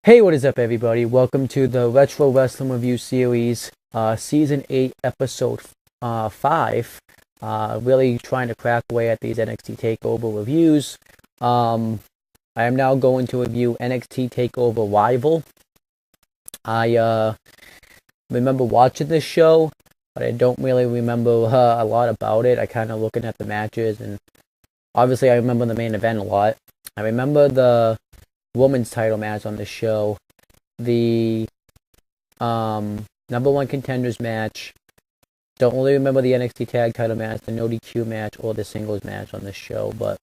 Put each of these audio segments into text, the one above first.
Hey, what is up, everybody? Welcome to the Retro Wrestling Review Series, Season 8, Episode 5. Really trying to crack away at these NXT TakeOver reviews. I am now going to review NXT TakeOver Rival. I remember watching this show, but I don't really remember a lot about it. I kind of looking at the matches, and obviously I remember the main event a lot. I remember the women's title match on the show, the number one contenders match. Don't really remember the NXT tag title match, the no DQ match, or the singles match on this show, but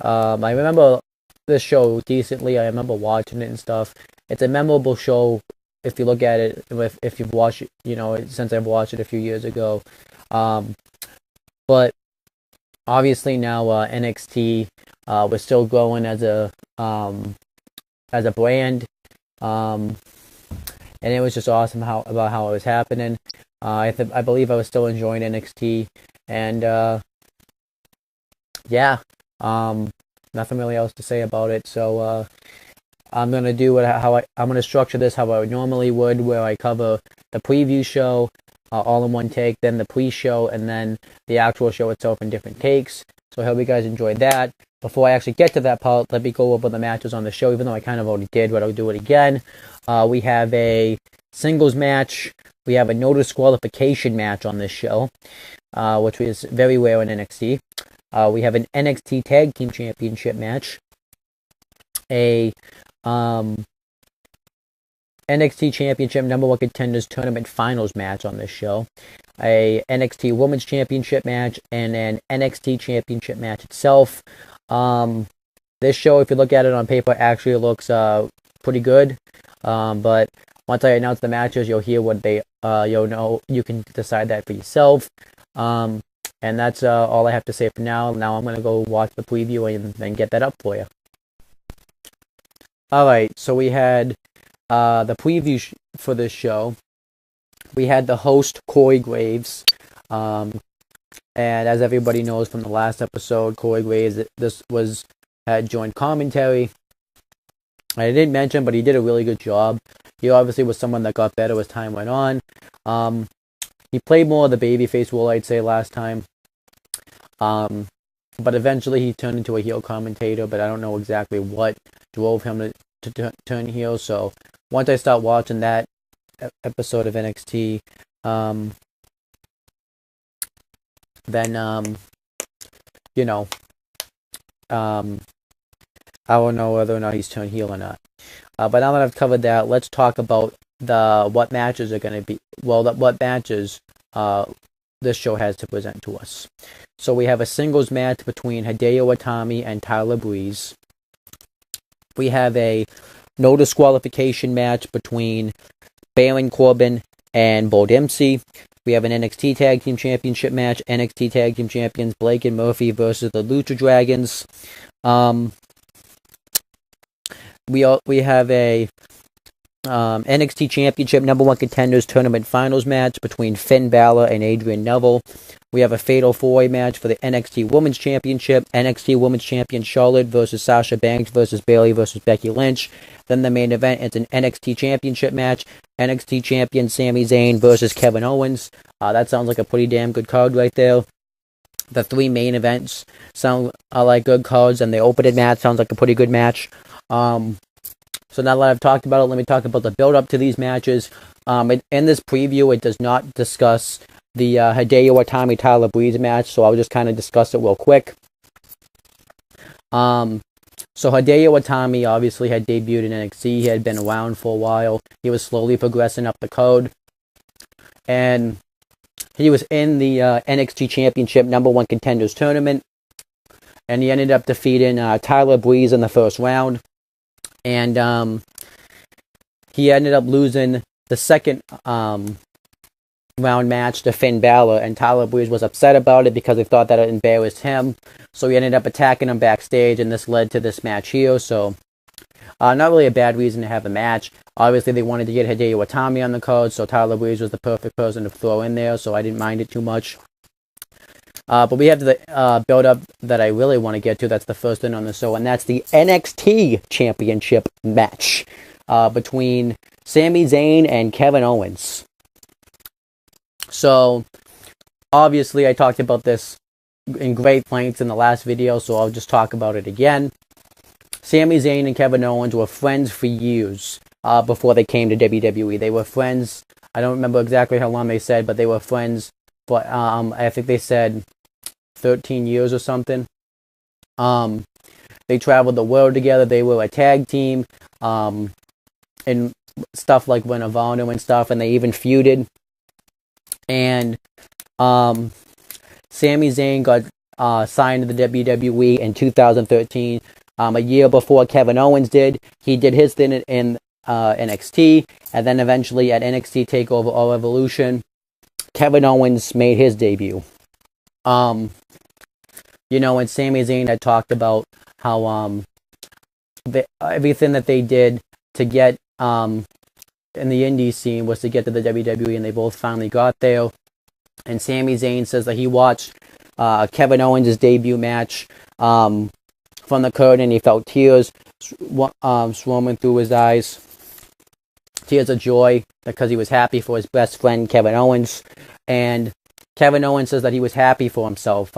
I remember this show decently. I remember watching it and stuff. It's a memorable show if you look at it, if you've watched it, since I've watched it a few years ago. But obviously now NXT, we're still growing as a brand, and it was just awesome about how it was happening. I believe I was still enjoying NXT, and nothing really else to say about it. So I'm gonna do I'm gonna structure this how I normally would, where I cover the preview show all in one take, then the pre-show, and then the actual show itself in different takes. So I hope you guys enjoyed that. Before I actually get to that part, let me go over the matches on the show, even though I kind of already did, but I'll do it again. We have a singles match. We have a no disqualification match on this show, which is very rare in NXT. We have an NXT Tag Team Championship match. A NXT Championship number one contenders tournament finals match on this show. A NXT Women's Championship match, and an NXT Championship match itself. This show, if you look at it on paper, actually looks pretty good. But once I announce the matches, you'll hear what they you can decide that for yourself. And that's all I have to say for now. Now I'm gonna go watch the preview and then get that up for you. Alright, so we had the preview for this show. We had the host, Corey Graves. And as everybody knows from the last episode, Corey Graves had joined commentary. I didn't mention, but he did a really good job. He obviously was someone that got better as time went on. He played more of the babyface role, I'd say, last time. But eventually he turned into a heel commentator, but I don't know exactly what drove him to turn heel. So once I start watching that episode of NXT, then I will know whether or not he's turned heel or not. But now that I've covered that, let's talk about what matches are going to be. Well, what matches this show has to present to us. So we have a singles match between Hideo Itami and Tyler Breeze. We have a no disqualification match between Baron Corbin and Bo Dempsey. We have an NXT Tag Team Championship match. NXT Tag Team Champions Blake and Murphy versus the Lucha Dragons. We have a NXT Championship number one contenders tournament finals match between Finn Balor and Adrian Neville. We have a Fatal 4-Way match for the NXT Women's Championship. NXT Women's Champion Charlotte versus Sasha Banks versus Bayley versus Becky Lynch. Then the main event, it's an NXT Championship match. NXT Champion Sami Zayn versus Kevin Owens. That sounds like a pretty damn good card right there. The three main events sound like good cards, and the opening match sounds like a pretty good match. So now that I've talked about it, let me talk about the build-up to these matches. In this preview, it does not discuss the Hideo Itami Tyler Breeze match, so I'll just kind of discuss it real quick. So Hideo Itami obviously had debuted in NXT. He had been around for a while. He was slowly progressing up the code, and he was in the NXT Championship number one contenders tournament, and he ended up defeating Tyler Breeze in the first round. And he ended up losing the second round match to Finn Balor, and Tyler Breeze was upset about it because he thought that it embarrassed him. So he ended up attacking him backstage, and this led to this match here. So not really a bad reason to have a match. Obviously, they wanted to get Hideo Itami on the card, so Tyler Breeze was the perfect person to throw in there, so I didn't mind it too much. But we have the build-up that I really want to get to. That's the first thing on the show, and that's the NXT Championship match between Sami Zayn and Kevin Owens. So, obviously, I talked about this in great length in the last video, so I'll just talk about it again. Sami Zayn and Kevin Owens were friends for years before they came to WWE. They were friends. I don't remember exactly how long they said, but they were friends. But I think they said 13 years or something. They traveled the world together. They were a tag team, and stuff like Ring of Honor and stuff. And they even feuded. And Sami Zayn got signed to the WWE in 2013. A year before Kevin Owens did. He did his thing in NXT, and then eventually at NXT TakeOver All Evolution, Kevin Owens made his debut. And Sami Zayn had talked about how everything that they did to get in the indie scene was to get to the WWE, and they both finally got there. And Sami Zayn says that he watched Kevin Owens' debut match from the curtain, and he felt tears swarming through his eyes. Tears of joy because he was happy for his best friend, Kevin Owens. And Kevin Owens says that he was happy for himself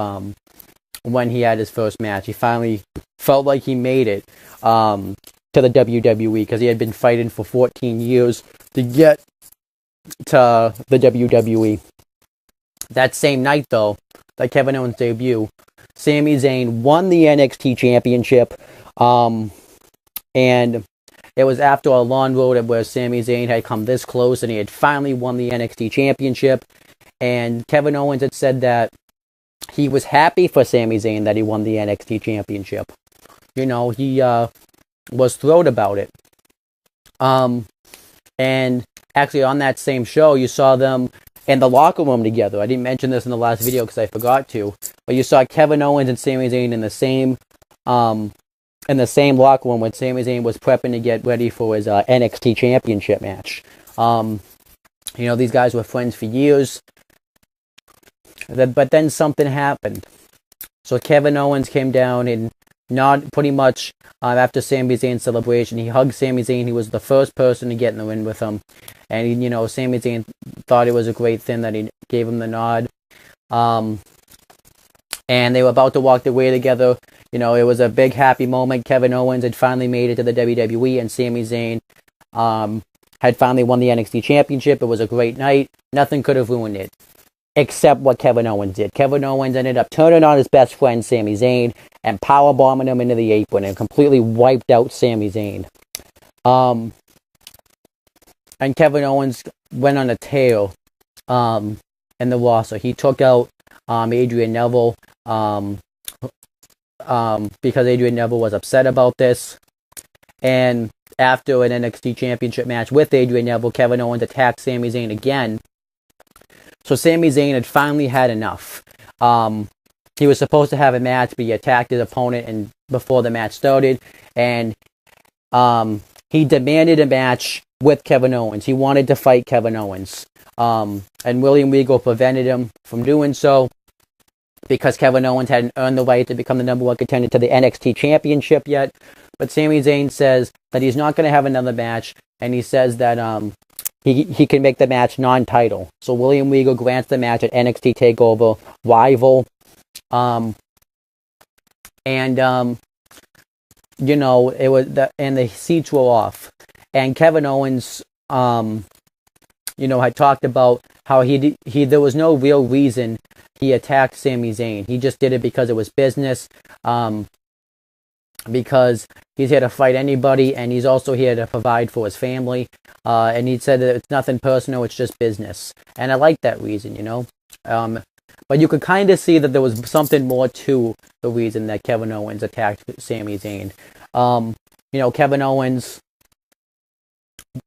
when he had his first match. He finally felt like he made it to the WWE because he had been fighting for 14 years to get to the WWE. That same night, though, that Kevin Owens' debut, Sami Zayn won the NXT Championship, and it was after a long road where Sami Zayn had come this close, and he had finally won the NXT Championship, and Kevin Owens had said that he was happy for Sami Zayn that he won the NXT Championship. He was thrilled about it. And actually on that same show, you saw them in the locker room together. I didn't mention this in the last video because I forgot to, but you saw Kevin Owens and Sami Zayn in the same locker room when Sami Zayn was prepping to get ready for his NXT Championship match. These guys were friends for years, but then something happened. So Kevin Owens came down and not pretty much after Sami Zayn's celebration, he hugged Sami Zayn. He was the first person to get in the ring with him. And, Sami Zayn thought it was a great thing that he gave him the nod. And they were about to walk their way together. It was a big happy moment. Kevin Owens had finally made it to the WWE, and Sami Zayn had finally won the NXT Championship. It was a great night. Nothing could have ruined it, except what Kevin Owens did. Kevin Owens ended up turning on his best friend, Sami Zayn, and powerbombing him into the apron and completely wiped out Sami Zayn. And Kevin Owens went on a tear in the roster. He took out Adrian Neville because Adrian Neville was upset about this. And after an NXT Championship match with Adrian Neville, Kevin Owens attacked Sami Zayn again. So Sami Zayn had finally had enough. He was supposed to have a match, but he attacked his opponent and before the match started. And he demanded a match with Kevin Owens. He wanted to fight Kevin Owens. And William Regal prevented him from doing so because Kevin Owens hadn't earned the right to become the number one contender to the NXT Championship yet. But Sami Zayn says that he's not going to have another match, and he says that he can make the match non-title. So William Regal grants the match at NXT TakeOver Rival. It was and the seats were off. And Kevin Owens, had talked about how there was no real reason he attacked Sami Zayn. He just did it because it was business, because he's here to fight anybody, and he's also here to provide for his family. And he said that it's nothing personal, it's just business. And I like that reason, But you could kind of see that there was something more to the reason that Kevin Owens attacked Sami Zayn. Kevin Owens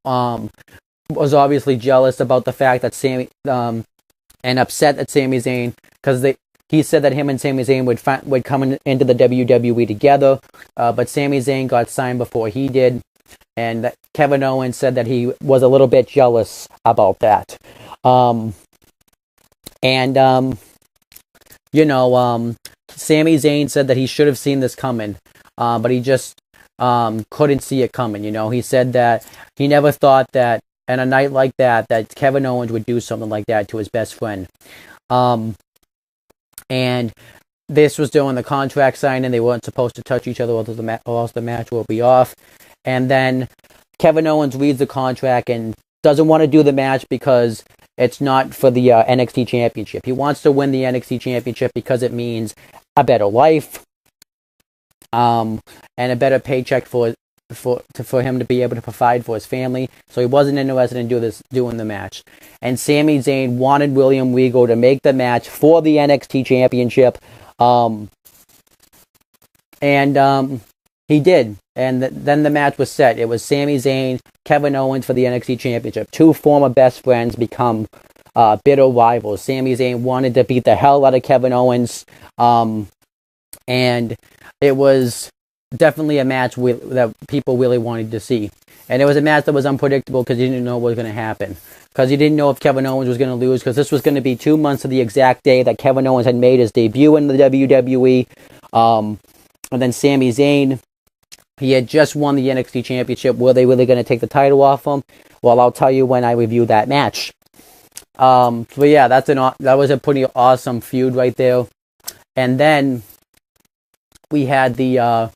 was obviously jealous about the fact that and upset at Sami Zayn because he said that him and Sami Zayn would come into the WWE together, but Sami Zayn got signed before he did, and that Kevin Owens said that he was a little bit jealous about that. Sami Zayn said that he should have seen this coming, but he just couldn't see it coming. He said that he never thought that on a night like that Kevin Owens would do something like that to his best friend. And this was during the contract signing. They weren't supposed to touch each other, or else the match will be off. And then Kevin Owens reads the contract and doesn't want to do the match because it's not for the NXT Championship. He wants to win the NXT Championship because it means a better life, and a better paycheck for him to be able to provide for his family. So he wasn't interested in doing the match. And Sami Zayn wanted William Regal to make the match for the NXT Championship, and he did. And then the match was set. It was Sami Zayn, Kevin Owens for the NXT Championship. Two former best friends become bitter rivals. Sami Zayn wanted to beat the hell out of Kevin Owens, and it was definitely a match that people really wanted to see. And it was a match that was unpredictable because you didn't know what was going to happen. Because you didn't know if Kevin Owens was going to lose, because this was going to be 2 months to the exact day that Kevin Owens had made his debut in the WWE. And then Sami Zayn, he had just won the NXT Championship. Were they really going to take the title off him? Well, I'll tell you when I review that match. But yeah, that was a pretty awesome feud right there. And then we had the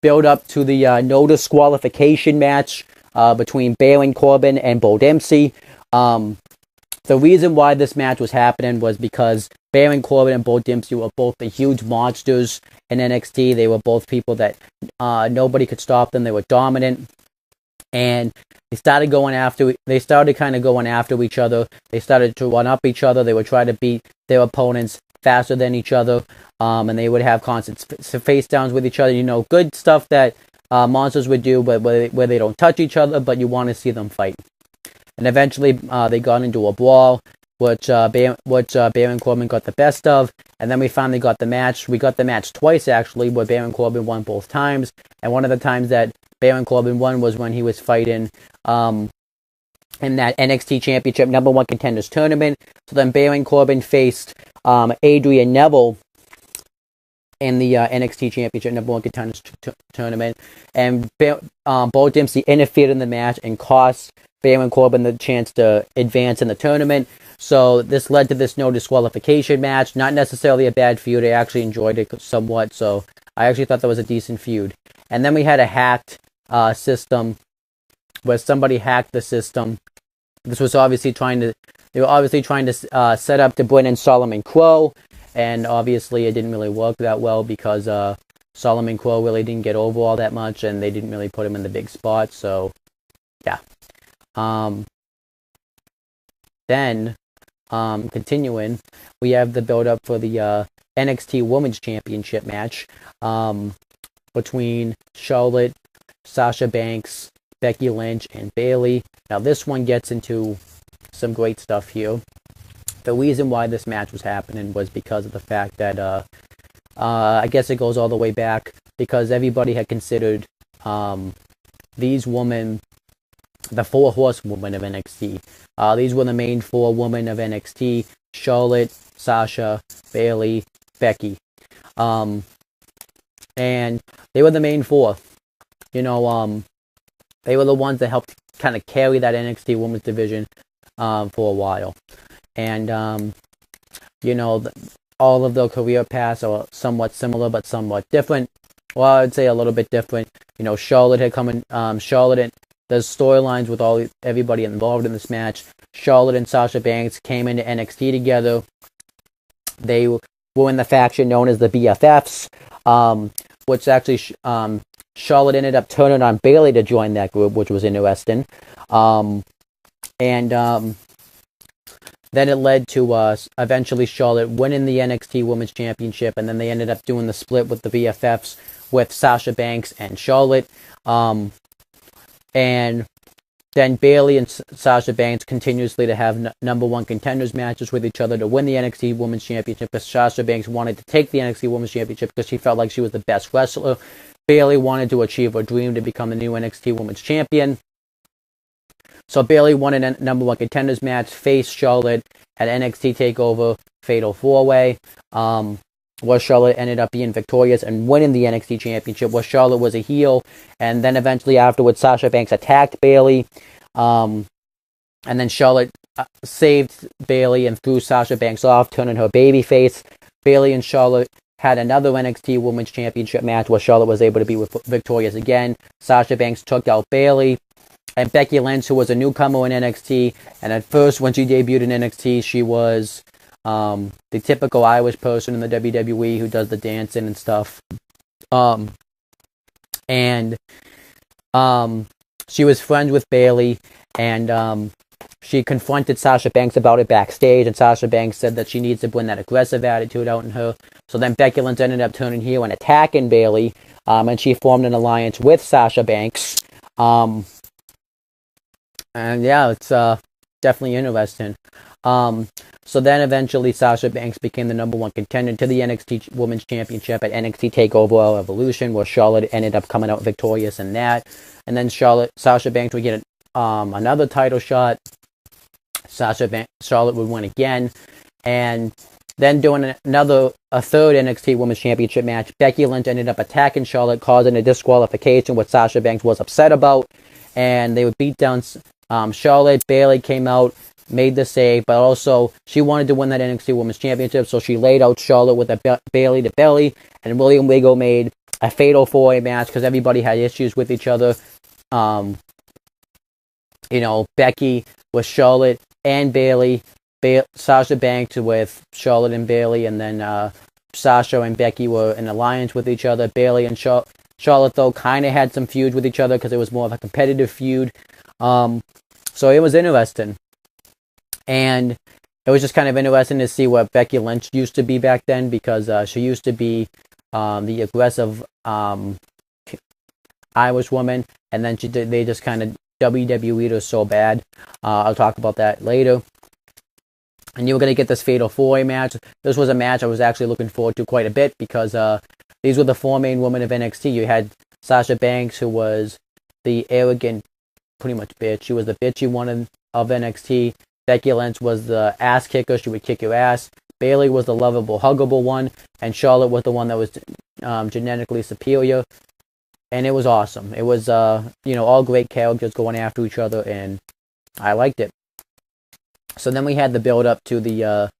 build up to the no disqualification match between Baron Corbin and Bo Dempsey. The reason why this match was happening was because Baron Corbin and Bo Dempsey were both the huge monsters in NXT. They were both people that nobody could stop them. They were dominant, and they started kind of going after each other. They started to run up each other. They would try to beat their opponents faster than each other, and they would have constant face downs with each other. Good stuff that monsters would do, but where they don't touch each other, but you want to see them fight. And eventually, they got into a brawl, which Baron Corbin got the best of, and then we finally got the match. We got the match twice, actually, where Baron Corbin won both times, and one of the times that Baron Corbin won was when he was fighting in that NXT Championship number 1 contenders tournament. So then Baron Corbin faced Adrian Neville in the NXT Championship number 1 contenders tournament, and Bo Dempsey interfered in the match and cost Baron Corbin the chance to advance in the tournament. So this led to this no disqualification match. Not necessarily a bad feud. I actually enjoyed it somewhat. So I actually thought that was a decent feud. And then we had a hacked system where somebody hacked the system. This was obviously they were obviously trying to set up to bring in Solomon Crow, and obviously it didn't really work that well because Solomon Crow really didn't get over all that much, and they didn't really put him in the big spot. So yeah. Then continuing, we have the build up for the NXT Women's Championship match between Charlotte, Sasha Banks, Becky Lynch, and Bayley. Now this one gets into some great stuff here. The reason why this match was happening was because of the fact that I guess it goes all the way back because everybody had considered these women the 4 horsewomen of NXT. These were the main 4 women of NXT: Charlotte, Sasha, Bayley, Becky. And they were the main 4. They were the ones that helped kind of carry that NXT women's division for a while. And, all of their career paths are somewhat similar, but somewhat different. Well, I would say a little bit different. Charlotte had come in, Charlotte and there's storylines with everybody involved in this match. Charlotte and Sasha Banks came into NXT together. They were in the faction known as the BFFs, which actually Charlotte ended up turning on Bayley to join that group, which was interesting. Then it led to eventually Charlotte winning the NXT Women's Championship, and then they ended up doing the split with the BFFs with Sasha Banks and Charlotte. And then Bayley and Sasha Banks continuously to have number 1 contenders matches with each other to win the NXT Women's Championship, because Sasha Banks wanted to take the NXT Women's Championship because she felt like she was the best wrestler. Bayley wanted to achieve her dream to become the new NXT Women's Champion. So Bayley won a number 1 contenders match, faced Charlotte at NXT TakeOver Fatal 4-Way, where Charlotte ended up being victorious and winning the NXT Championship, where Charlotte was a heel, and then eventually afterwards Sasha Banks attacked Bayley, and then Charlotte saved Bayley and threw Sasha Banks off, turning her babyface. Bayley and Charlotte had another NXT Women's Championship match where Charlotte was able to be victorious again. Sasha Banks took out Bayley. And Becky Lynch, who was a newcomer in NXT, and at first when she debuted in NXT, she was the typical Irish person in the WWE who does the dancing and stuff. She was friends with Bayley, and she confronted Sasha Banks about it backstage, and Sasha Banks said that she needs to bring that aggressive attitude out in her. So then Becky Lynch ended up turning heel and attacking Bayley, and she formed an alliance with Sasha Banks. And yeah, it's definitely interesting. So then eventually Sasha Banks became the number one contender to the NXT Women's Championship at NXT TakeOver Evolution, where Charlotte ended up coming out victorious in that. And then Sasha Banks would get another title shot. Charlotte would win again. And then doing a third NXT Women's Championship match, Becky Lynch ended up attacking Charlotte, causing a disqualification, which Sasha Banks was upset about. And they would beat down Charlotte. Bayley came out, made the save, but also she wanted to win that NXT Women's Championship, so she laid out Charlotte with a Bayley to belly, and William Regal made a fatal 4-way match because everybody had issues with each other. Becky with Charlotte and Bayley, Sasha Banks with Charlotte and Bayley, and then Sasha and Becky were in alliance with each other. Bayley and Charlotte, though, kind of had some feuds with each other because it was more of a competitive feud. So it was interesting. And it was just kind of interesting to see what Becky Lynch used to be back then, because she used to be the aggressive Irish woman, and then they just kind of WWE'd her so bad. I'll talk about that later. And you were going to get this Fatal 4-Way match. This was a match I was actually looking forward to quite a bit, because these were the four main women of NXT. You had Sasha Banks, who was the arrogant, pretty much bitch. She was the bitchy one of NXT. Becky Lynch was the ass kicker. She would kick your ass. Bayley was the lovable, huggable one. And Charlotte was the one that was genetically superior. And it was awesome. It was, all great characters going after each other, and I liked it. So then we had the build-up to the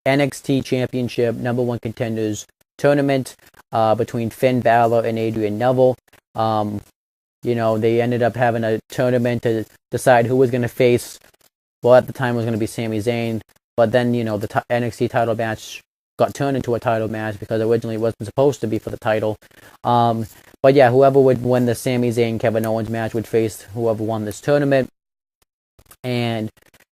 NXT Championship number one contenders tournament between Finn Balor and Adrian Neville. They ended up having a tournament to decide who was going to face. Well, at the time it was going to be Sami Zayn, but then, the NXT title match got turned into a title match because originally it wasn't supposed to be for the title. But yeah, whoever would win the Sami Zayn Kevin Owens match would face whoever won this tournament. And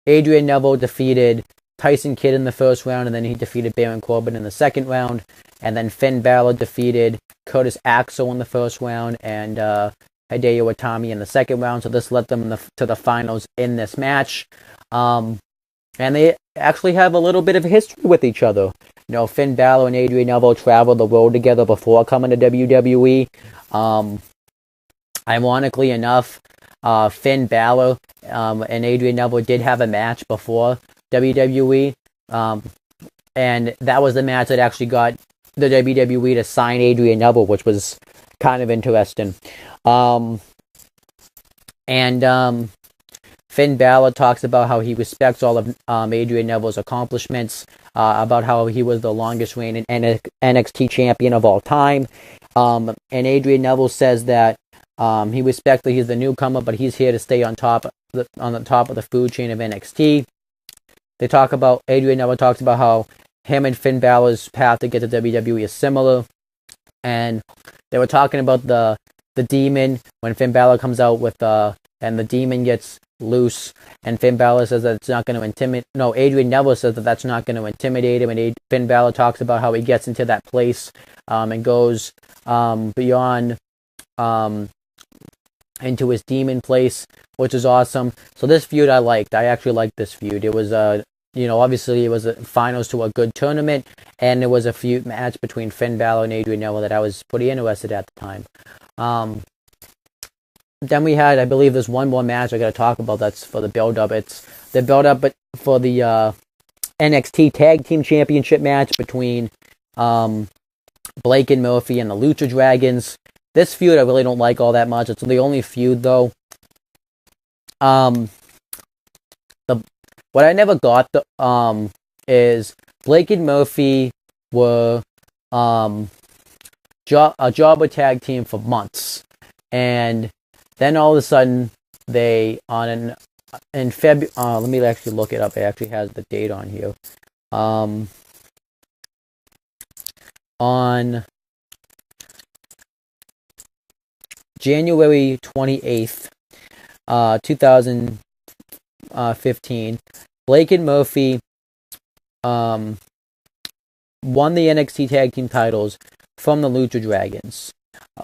Adrian Neville defeated Tyson Kidd in the first round, and then he defeated Baron Corbin in the second round. And then Finn Balor defeated Curtis Axel in the first round, and Hideo Itami in the second round. So this led them to the finals in this match. And they actually have a little bit of history with each other. Finn Balor and Adrian Neville traveled the road together before coming to WWE. Ironically enough, Finn Balor and Adrian Neville did have a match before WWE. And that was the match that actually got the WWE to sign Adrian Neville, which was kind of interesting. Finn Balor talks about how he respects all of Adrian Neville's accomplishments, about how he was the longest reigning NXT champion of all time. And Adrian Neville says that he respects that he's the newcomer, but he's here to stay on the top of the food chain of NXT. Adrian Neville talks about how him and Finn Balor's path to get to WWE is similar. And they were talking about the demon when Finn Balor comes out and the demon gets loose, and Finn Balor says that it's not going to intimidate. No, Adrian Neville says that that's not going to intimidate him, and Finn Balor talks about how he gets into that place and goes beyond into his demon place, which is awesome. So this feud I liked. I actually liked this feud. It was obviously it was a finals to a good tournament, and it was a feud match between Finn Balor and Adrian Neville that I was pretty interested at the time. Then we had, I believe there's one more match I got to talk about that's for the build-up. It's the build-up for the NXT Tag Team Championship match between Blake and Murphy and the Lucha Dragons. This feud I really don't like all that much. It's the only feud though. What I never got is Blake and Murphy were a jobber tag team for months, and then all of a sudden they in February. Let me actually look it up. It actually has the date on here. On January 28th, 2015, Blake and Murphy won the NXT Tag Team titles from the Lucha Dragons.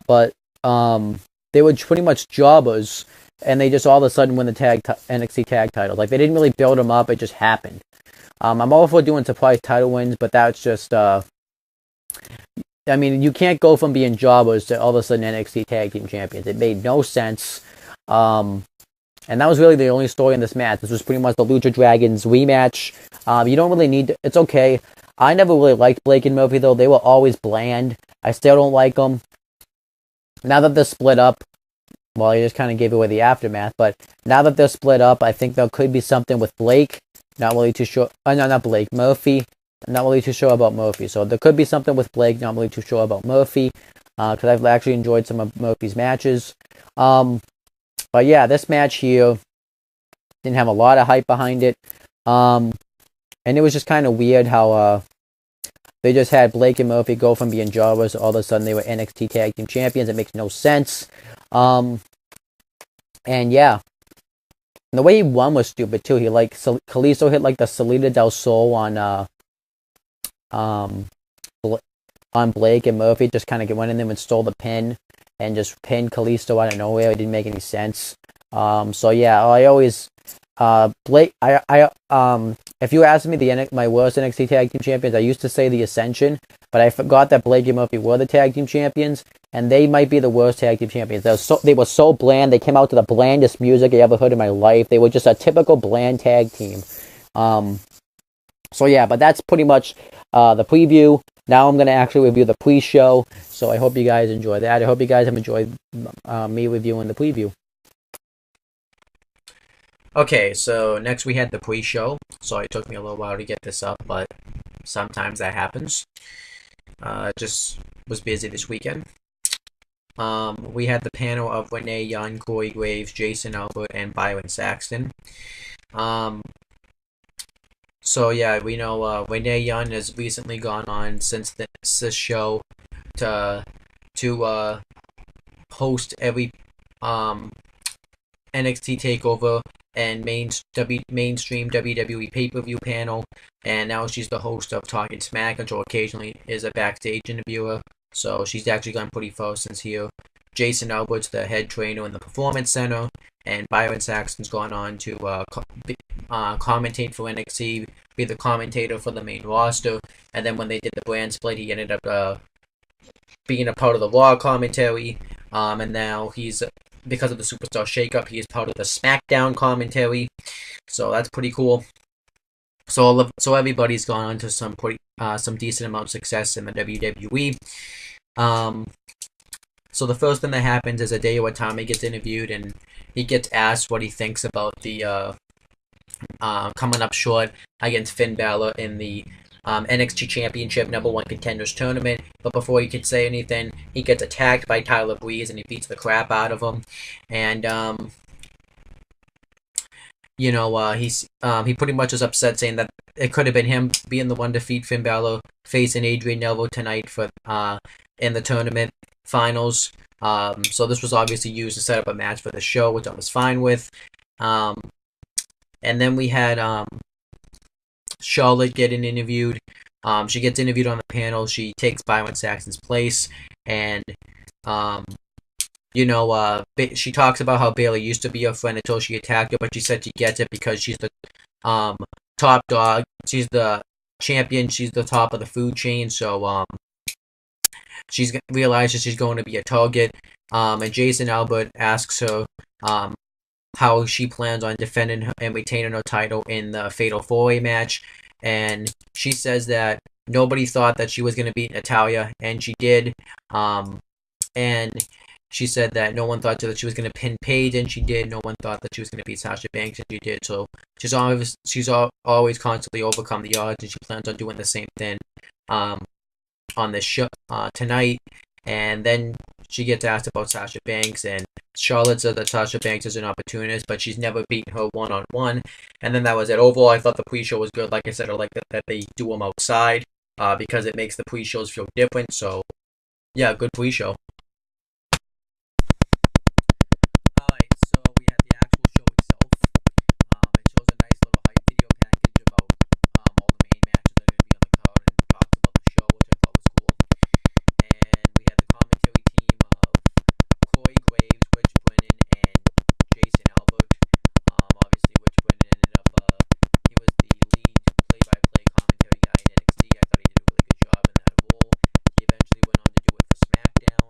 But they were pretty much jobbers, and they just all of a sudden win the NXT Tag titles. Like, they didn't really build them up, it just happened. I'm all for doing surprise title wins, but that's just... I mean, you can't go from being jobbers to all of a sudden NXT Tag Team Champions. It made no sense. And that was really the only story in this match. This was pretty much the Lucha Dragons rematch. You don't really need to... It's okay. I never really liked Blake and Murphy, though. They were always bland. I still don't like them. Now that they're split up... Well, I just kind of gave away the aftermath. But now that they're split up, I think there could be something with Blake. Not really too sure... not Blake. Murphy. I'm not really too sure about Murphy. So there could be something with Blake. Not really too sure about Murphy. Because I've actually enjoyed some of Murphy's matches. But yeah, this match here didn't have a lot of hype behind it. And it was just kind of weird how they just had Blake and Murphy go from being jobbers to all of a sudden they were NXT Tag Team Champions. It makes no sense. And yeah. And the way he won was stupid too. He Kalisto hit like the Salida del Sol on Blake, and Murphy just kind of went in there and stole the pin and just pinned Kalisto out of nowhere. It didn't make any sense. So yeah, I always Blake. If you asked me my worst NXT Tag Team Champions, I used to say the Ascension, but I forgot that Blake and Murphy were the Tag Team Champions, and they might be the worst Tag Team Champions. They were so bland. They came out to the blandest music I ever heard in my life. They were just a typical bland tag team. So yeah, but that's pretty much the preview. Now I'm going to actually review the pre-show, so I hope you guys enjoy that. I hope you guys have enjoyed me reviewing the preview. Okay, so next we had the pre-show. So it took me a little while to get this up, but sometimes that happens. Just was busy this weekend. We had the panel of Renee Young, Corey Graves, Jason Albert, and Byron Saxton. So yeah, we know Renee Young has recently gone on since this show to host every NXT Takeover and mainstream WWE pay-per-view panel, and now she's the host of Talking Smack, which occasionally is a backstage interviewer. So she's actually gone pretty far since here. Jason Albert's the head trainer in the Performance Center, and Byron Saxton's gone on to commentate for NXT, be the commentator for the main roster, and then when they did the brand split, he ended up being a part of the Raw commentary, and now he's, because of the Superstar shakeup, he is part of the SmackDown commentary, so that's pretty cool. So everybody's gone on to some decent amount of success in the WWE. So the first thing that happens is Hideo Itami gets interviewed, and he gets asked what he thinks about the coming up short against Finn Balor in the NXT Championship No. 1 Contenders Tournament. But before he could say anything, he gets attacked by Tyler Breeze, and he beats the crap out of him. And he pretty much is upset, saying that it could have been him being the one to defeat Finn Balor, facing Adrian Neville tonight for in the tournament finals. So this was obviously used to set up a match for the show, which I was fine with. And then we had Charlotte getting interviewed. She gets interviewed on the panel. She takes Byron Saxton's place, and she talks about how Bayley used to be her friend until she attacked her, but she said she gets it because she's the top dog. She's the champion. She's the top of the food chain. So she realizes she's going to be a target. And Jason Albert asks her how she plans on defending and retaining her title in the Fatal 4-Way match. and she says that nobody thought that she was going to beat Natalia, and she did. And she said that no one thought that she was going to pin Paige, and she did. No one thought that she was going to beat Sasha Banks, and she did. So she's always constantly overcome the odds, and she plans on doing the same thing um, on this show tonight. And then she gets asked about Sasha Banks, and Charlotte said that Sasha Banks is an opportunist, but she's never beaten her one-on-one. And then that was it. Overall, I thought the pre-show was good. Like I said, I like that they do them outside because it makes the pre-shows feel different. So, yeah, good pre-show. Alright, so we had the actual show itself. It shows a nice little hype video package about all the main matches that are going to be on the card and talks about the show, which I thought was cool. And we had the commentary team of Corey Graves, Rich Brennan, and Jason Albert. Obviously, Rich Brennan ended up, he was the lead play-by-play commentary guy in NXT. I thought he did a really good job in that role. He eventually went on to do it for SmackDown.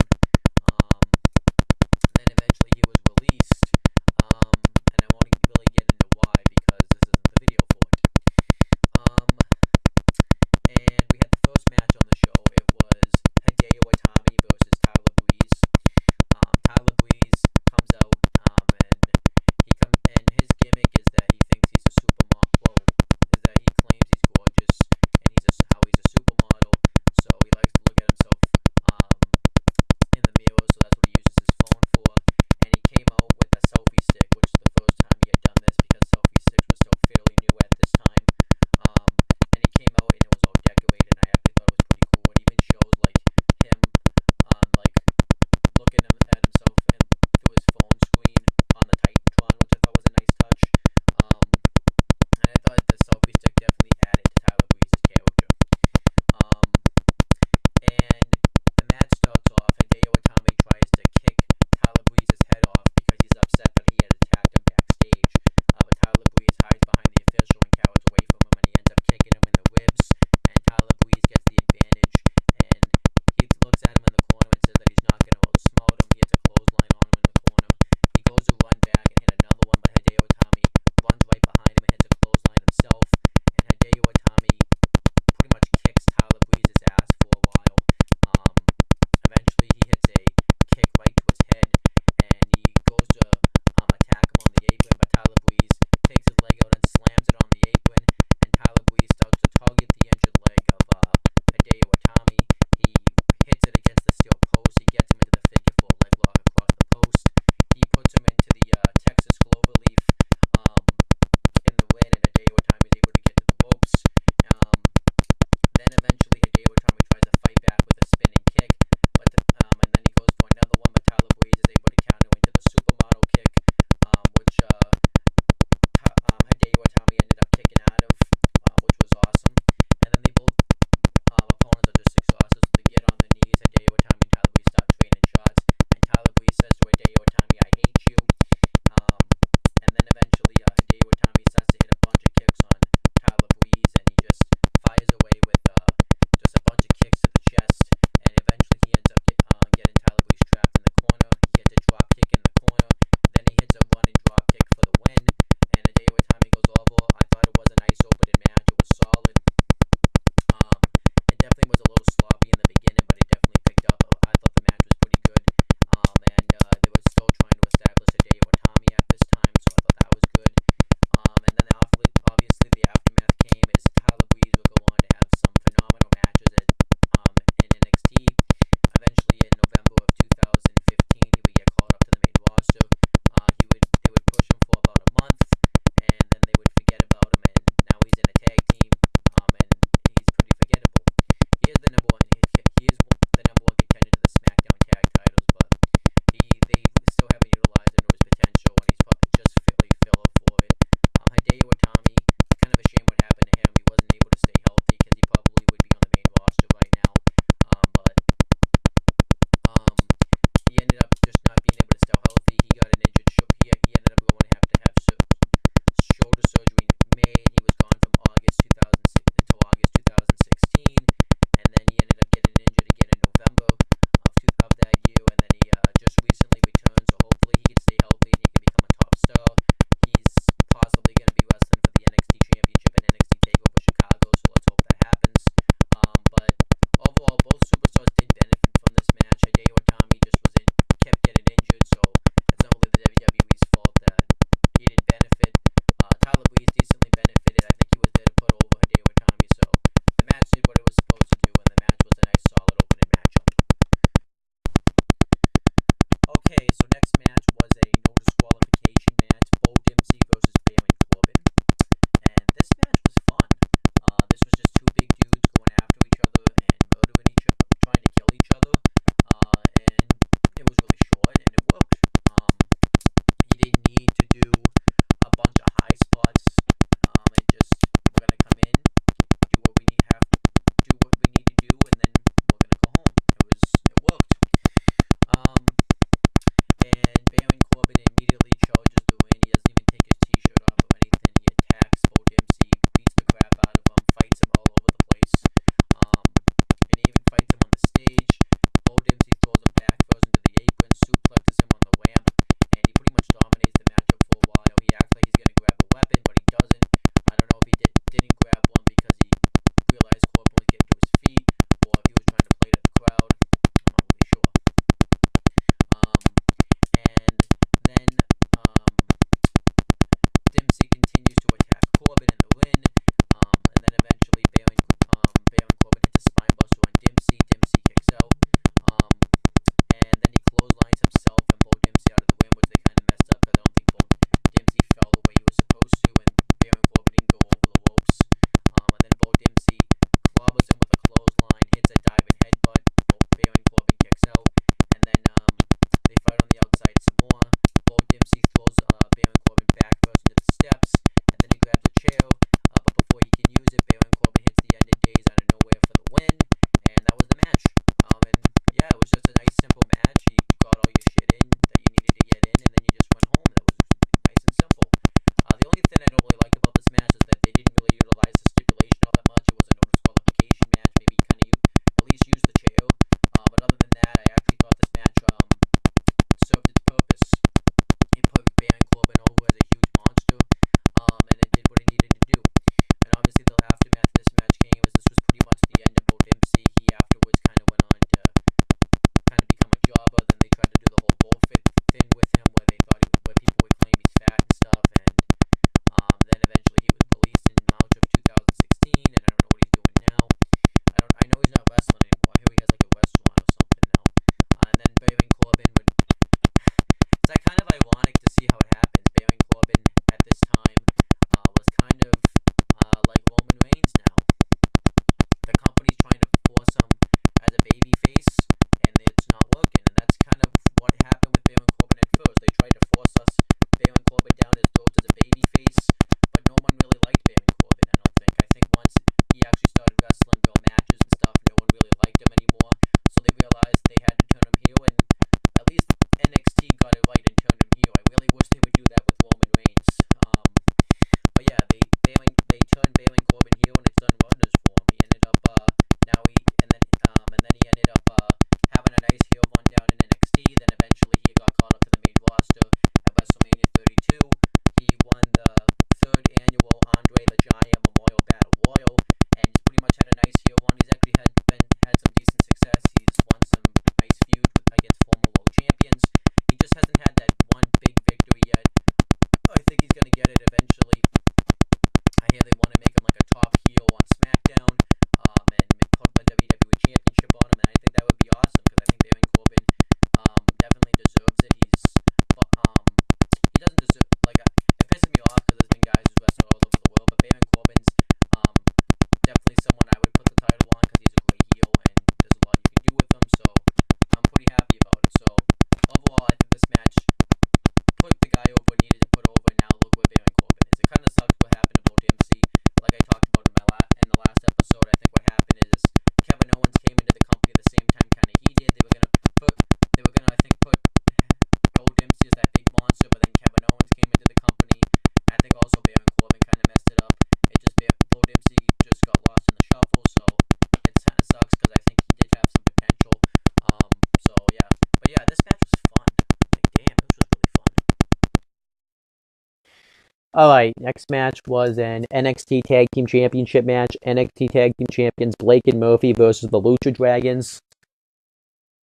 Alright, next match was an NXT Tag Team Championship match. NXT Tag Team Champions Blake and Murphy versus the Lucha Dragons.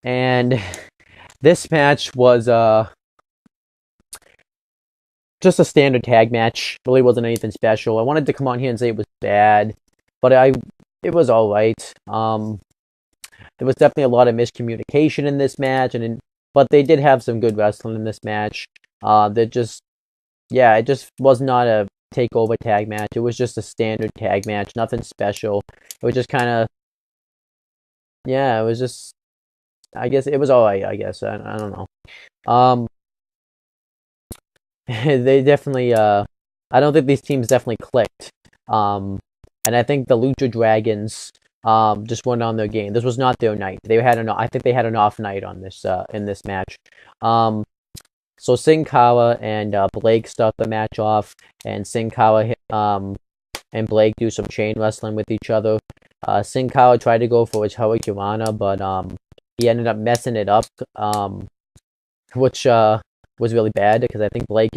And this match was just a standard tag match. Really wasn't anything special. I wanted to come on here and say it was bad, but it was alright. There was definitely a lot of miscommunication in this match, but they did have some good wrestling in this match. It just was not a takeover tag match. It was just a standard tag match, nothing special. It was just kind of, it was just, I guess it was alright. I guess I don't know. They definitely, I don't think these teams definitely clicked. And I think the Lucha Dragons just went on their game. This was not their night. I think they had an off night on this in this match. So Sin Cara and Blake start the match off, and Sin Cara and Blake do some chain wrestling with each other. Sin Cara tried to go for his Hurricanrana, but he ended up messing it up, which was really bad because I think Blake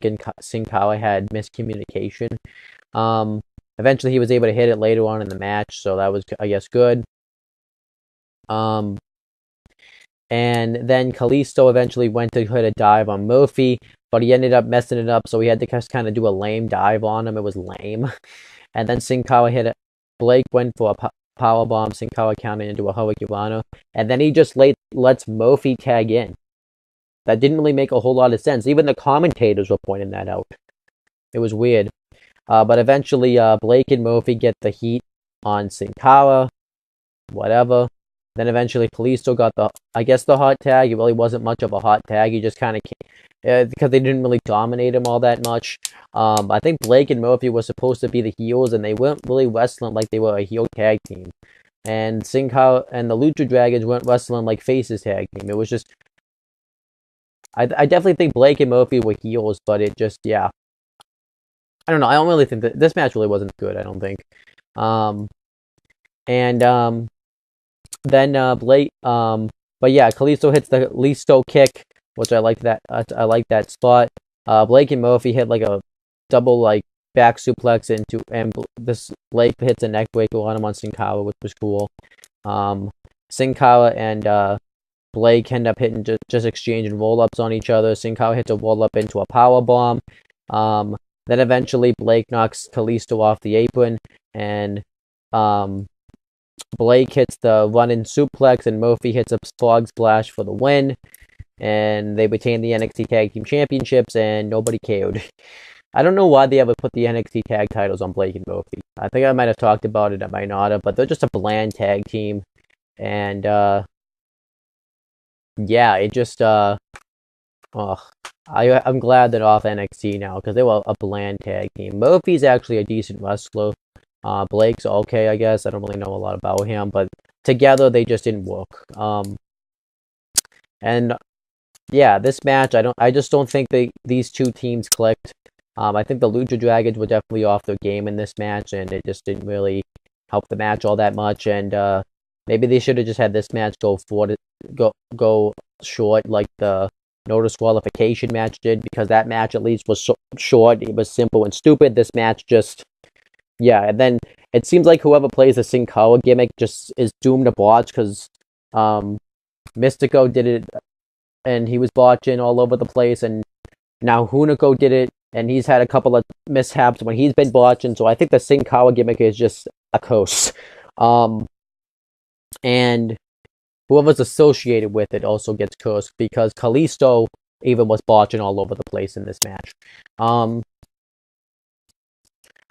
and Sin Cara had miscommunication. Eventually, he was able to hit it later on in the match, so that was, I guess, good. And then Kalisto eventually went to hit a dive on Murphy, but he ended up messing it up, so he had to just kind of do a lame dive on him. It was lame. And then Sin Cara hit it. Blake went for a powerbomb. Sin Cara counted into a Hurricanrana, and then he just lets Murphy tag in. That didn't really make a whole lot of sense. Even the commentators were pointing that out. It was weird. But eventually, Blake and Murphy get the heat on Sin Cara. Whatever. Then eventually, Kalisto got the hot tag. It really wasn't much of a hot tag. He just kind of came, because they didn't really dominate him all that much. I think Blake and Murphy were supposed to be the heels, and they weren't really wrestling like they were a heel tag team. And Sin Cara and the Lucha Dragons weren't wrestling like faces tag team. It was just, I definitely think Blake and Murphy were heels, but it just, I don't know. I don't really think that this match really wasn't good. I don't think. Then Blake, but yeah, Kalisto hits the Listo kick, which I like that. I like that spot. Blake and Murphy hit like a double like back suplex and this Blake hits a neck breaker on him on Sin Cara, which was cool. Sin Cara and Blake end up hitting just exchanging roll ups on each other. Sin Cara hits a roll up into a power bomb. Then eventually Blake knocks Kalisto off the apron, and Blake hits the running suplex, and Murphy hits a frog splash for the win. And they retain the NXT Tag Team Championships, and nobody cared. I don't know why they ever put the NXT Tag titles on Blake and Murphy. I think I might have talked about it, I might not have, but they're just a bland tag team. And, it just, I'm glad they're off NXT now, because they were a bland tag team. Murphy's actually a decent wrestler. Blake's okay, I guess. I don't really know a lot about him, but together they just didn't work. This match, I just don't think these two teams clicked. I think the Lucha Dragons were definitely off their game in this match, and it just didn't really help the match all that much. And maybe they should have just had this match go short, like the no disqualification match did, because that match at least was short. It was simple and stupid. This match just, and then it seems like whoever plays the Sin Cara gimmick just is doomed to botch, because Mystico did it, and he was botching all over the place, and now Hunico did it, and he's had a couple of mishaps when he's been botching, so I think the Sin Cara gimmick is just a curse. And whoever's associated with it also gets cursed, because Kalisto even was botching all over the place in this match.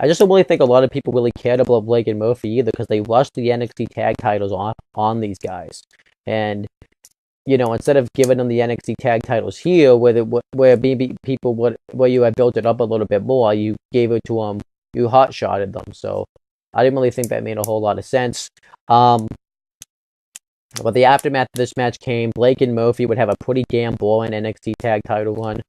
I just don't really think a lot of people really cared about Blake and Murphy either, because they rushed the NXT tag titles on these guys. And, instead of giving them the NXT tag titles here, where maybe people where you had built it up a little bit more, you gave it to them, you hot-shotted them. So I didn't really think that made a whole lot of sense. But the aftermath of this match came. Blake and Murphy would have a pretty damn boring NXT tag title run.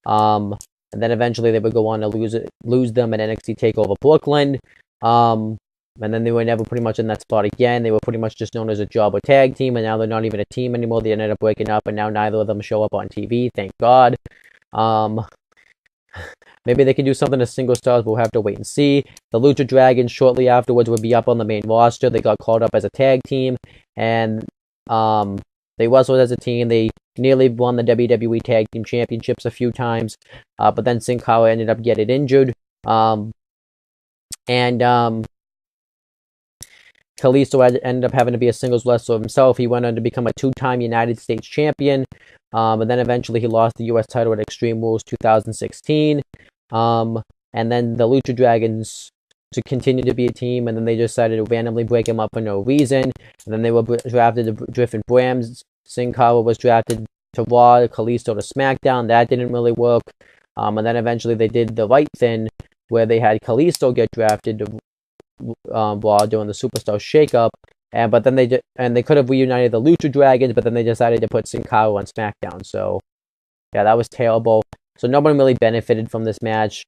And then eventually they would go on to lose them at NXT TakeOver Brooklyn. And then they were never pretty much in that spot again. They were pretty much just known as a jobber tag team, and now they're not even a team anymore. They ended up breaking up, and now neither of them show up on TV. Thank God. Maybe they can do something to single stars, but we'll have to wait and see. The Lucha Dragons shortly afterwards would be up on the main roster. They got called up as a tag team, and they wrestled as a team. They nearly won the WWE Tag Team Championships a few times, but then Sin Cara ended up getting injured. And Kalisto ended up having to be a singles wrestler himself. He went on to become a two-time United States champion, and then eventually he lost the U.S. title at Extreme Rules 2016. And then the Lucha Dragons to continue to be a team, and then they decided to randomly break him up for no reason. And then they were drafted to different brands. Sin Cara was drafted to Raw, Kalisto to SmackDown. That didn't really work. And then eventually they did the right thing, where they had Kalisto get drafted to Raw during the Superstar Shakeup. But then they could have reunited the Lucha Dragons, but then they decided to put Sin Cara on SmackDown. So yeah, that was terrible. So no one really benefited from this match.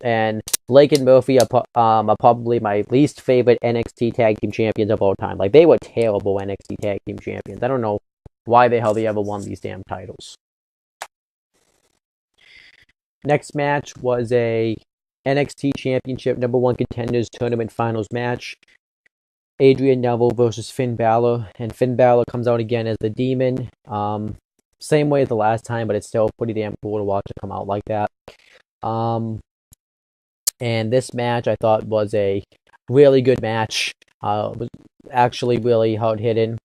And Blake and Murphy are probably my least favorite NXT Tag Team Champions of all time. Like, they were terrible NXT Tag Team Champions. I don't know why the hell they ever won these damn titles. Next match was a NXT Championship #1 Contenders Tournament Finals match. Adrian Neville versus Finn Balor. And Finn Balor comes out again as the Demon. Same way as the last time, but it's still pretty damn cool to watch it come out like that. And this match I thought was a really good match. It was actually really hard-hitting.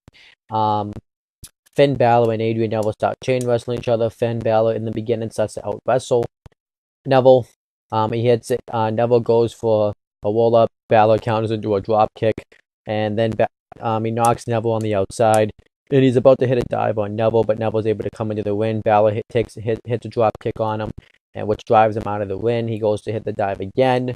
Finn Balor and Adrian Neville start chain wrestling each other. Finn Balor in the beginning starts to out-wrestle Neville. He hits it. Neville goes for a roll-up. Balor counters into a drop kick. And then he knocks Neville on the outside. And he's about to hit a dive on Neville, but Neville's able to come into the win. Balor hits a drop kick on him, and which drives him out of the win. He goes to hit the dive again.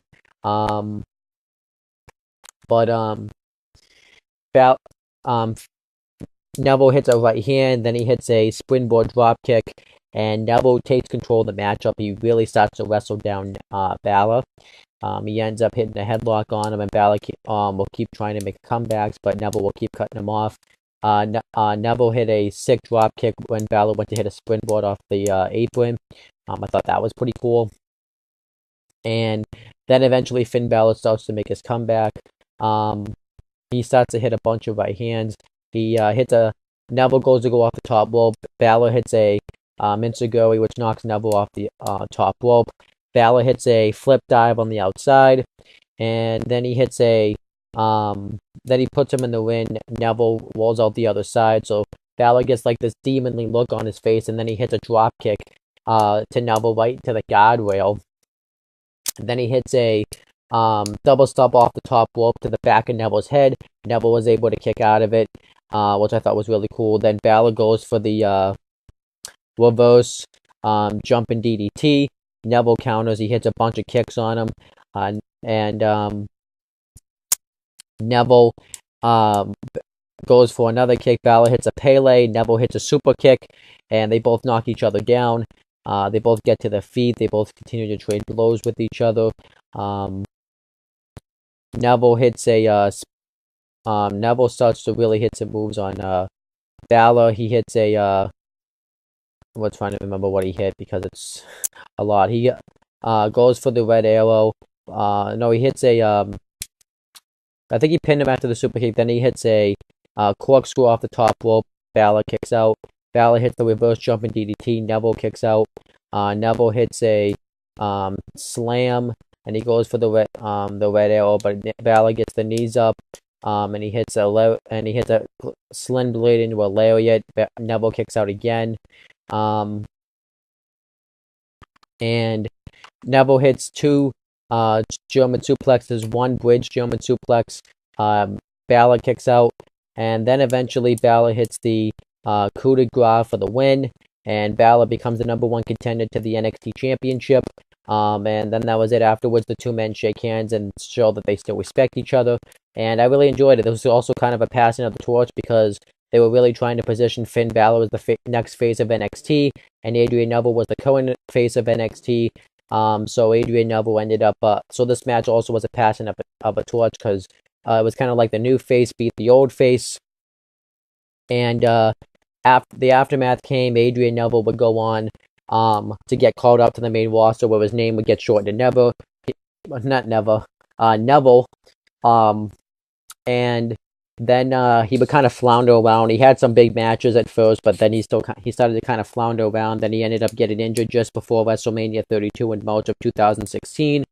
Neville hits a right hand, then he hits a springboard drop kick, and Neville takes control of the matchup. He really starts to wrestle down Balor. He ends up hitting a headlock on him, and Balor will keep trying to make comebacks, but Neville will keep cutting him off. Neville hit a sick drop kick when Balor went to hit a springboard off the apron. I thought that was pretty cool. And then eventually Finn Balor starts to make his comeback. He starts to hit a bunch of right hands. He hits Neville goes to go off the top rope. Balor hits a Minsuguri, which knocks Neville off the top rope. Balor hits a flip dive on the outside. And then he hits then he puts him in the win. Neville rolls out the other side. So Balor gets like this demonly look on his face, and then he hits a drop kick to Neville right to the guardrail. And then he hits a double stop off the top rope to the back of Neville's head. Neville was able to kick out of it, which I thought was really cool. Then Balor goes for the reverse jumping DDT. Neville counters. He hits a bunch of kicks on him. And Neville goes for another kick. Balor hits a Pele. Neville hits a super kick. And they both knock each other down. They both get to their feet. They both continue to trade blows with each other. Neville hits Neville starts to really hit some moves on Balor. He hits I'm trying to remember what he hit because it's a lot. He goes for the red arrow. No, he hits I think he pinned him after the super kick. Then he hits a corkscrew off the top rope. Balor kicks out. Balor hits the reverse jumping DDT. Neville kicks out. Neville hits a slam, and he goes for the red arrow, but Balor gets the knees up. And he hits a sling blade into a lariat. Neville kicks out again. And Neville hits two German suplexes, one bridge German suplex. Balor kicks out, and then eventually Balor hits the coup de grace for the win, and Balor becomes the #1 contender to the NXT Championship. And then that was it. Afterwards, the two men shake hands and show that they still respect each other. And I really enjoyed it. This was also kind of a passing of the torch because they were really trying to position Finn Balor as the next face of NXT, and Adrian Neville was the current face of NXT. So Adrian Neville ended up. So this match also was a passing of a torch because it was kind of like the new face beat the old face. And after the aftermath came, Adrian Neville would go on to get called up to the main roster where his name would get shortened to Neville. And then he would kind of flounder around. He had some big matches at first, but then he started to kind of flounder around. Then he ended up getting injured just before WrestleMania 32 in March of 2016.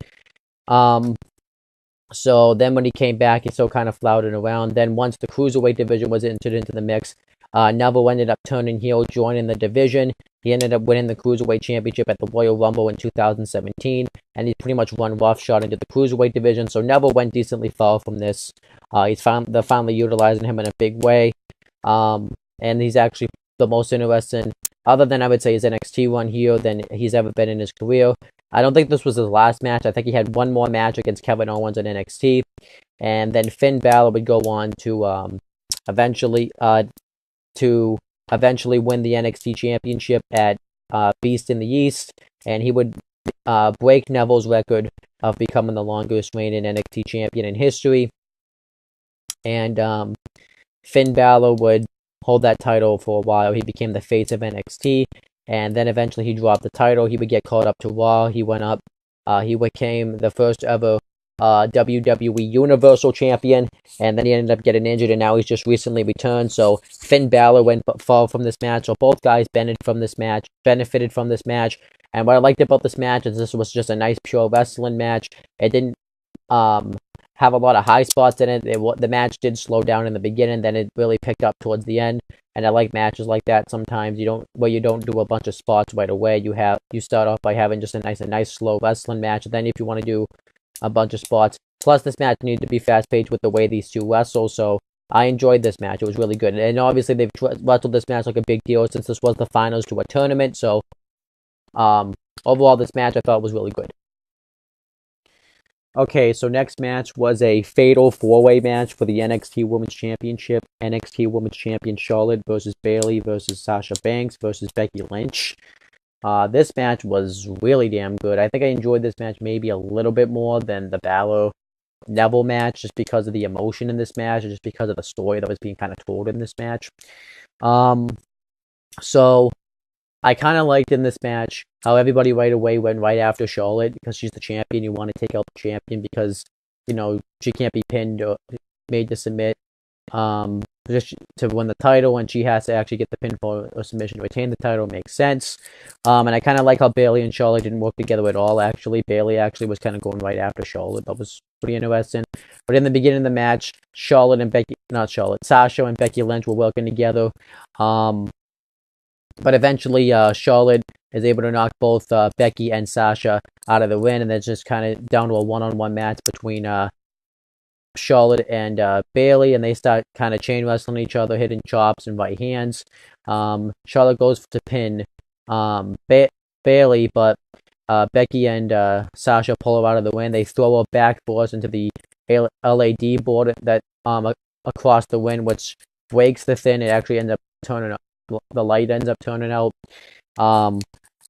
So then when he came back, he still kind of floundered around. Then once the Cruiserweight division was entered into the mix, Neville ended up turning heel, joining the division. He ended up winning the Cruiserweight Championship at the Royal Rumble in 2017, and he pretty much run roughshod into the Cruiserweight division. So Neville went decently far from this. They're finally utilizing him in a big way, and he's actually the most interesting, other than I would say his NXT run here, than he's ever been in his career. I don't think this was his last match. I think he had one more match against Kevin Owens in NXT, and then Finn Balor would go on to eventually win the NXT Championship at Beast in the East, and he would break Neville's record of becoming the longest reigning NXT champion in history. And Finn Balor would hold that title for a while. He became the face of NXT, and then eventually he dropped the title. He would get called up to Raw. He went up. He became the first ever WWE Universal Champion, and then he ended up getting injured, and now he's just recently returned. So Finn Balor went far from this match. So both guys benefited from this match. And what I liked about this match is this was just a nice pure wrestling match. It didn't have a lot of high spots in it. The match did slow down in the beginning, then it really picked up towards the end. And I like matches like that. Sometimes you don't do a bunch of spots right away. You start off by having just a nice slow wrestling match. And then if you want to do a bunch of spots, plus this match needed to be fast paced with the way these two wrestle. So I enjoyed this match. It was really good. And obviously they've wrestled this match like a big deal since this was the finals to a tournament. So overall, this match I thought was really good. Okay, so next match was a fatal four-way match for the NXT Women's Championship. NXT Women's Champion Charlotte versus Bayley versus Sasha Banks versus Becky Lynch. This match was really damn good. I think I enjoyed this match maybe a little bit more than the Balor Neville match, just because of the emotion in this match, and just because of the story that was being kind of told in this match. So I kind of liked in this match how everybody right away went right after Charlotte because she's the champion. You want to take out the champion because, she can't be pinned or made to submit just to win the title, and she has to actually get the pinfall or submission to retain the title. Makes sense. And I kind of like how Bayley and Charlotte didn't work together at all, actually. Bayley actually was kind of going right after Charlotte. That was pretty interesting. But in the beginning of the match, Sasha and Becky Lynch were working together. But eventually, Charlotte is able to knock both Becky and Sasha out of the ring, and it's just kind of down to a one-on-one match between Charlotte and Bayley, and they start kind of chain wrestling each other, hitting chops and right hands. Charlotte goes to pin Bayley, but Becky and Sasha pull her out of the ring. They throw her back force into the LAD board that across the ring, which breaks the thing. It actually ends up turning up. The light ends up turning out.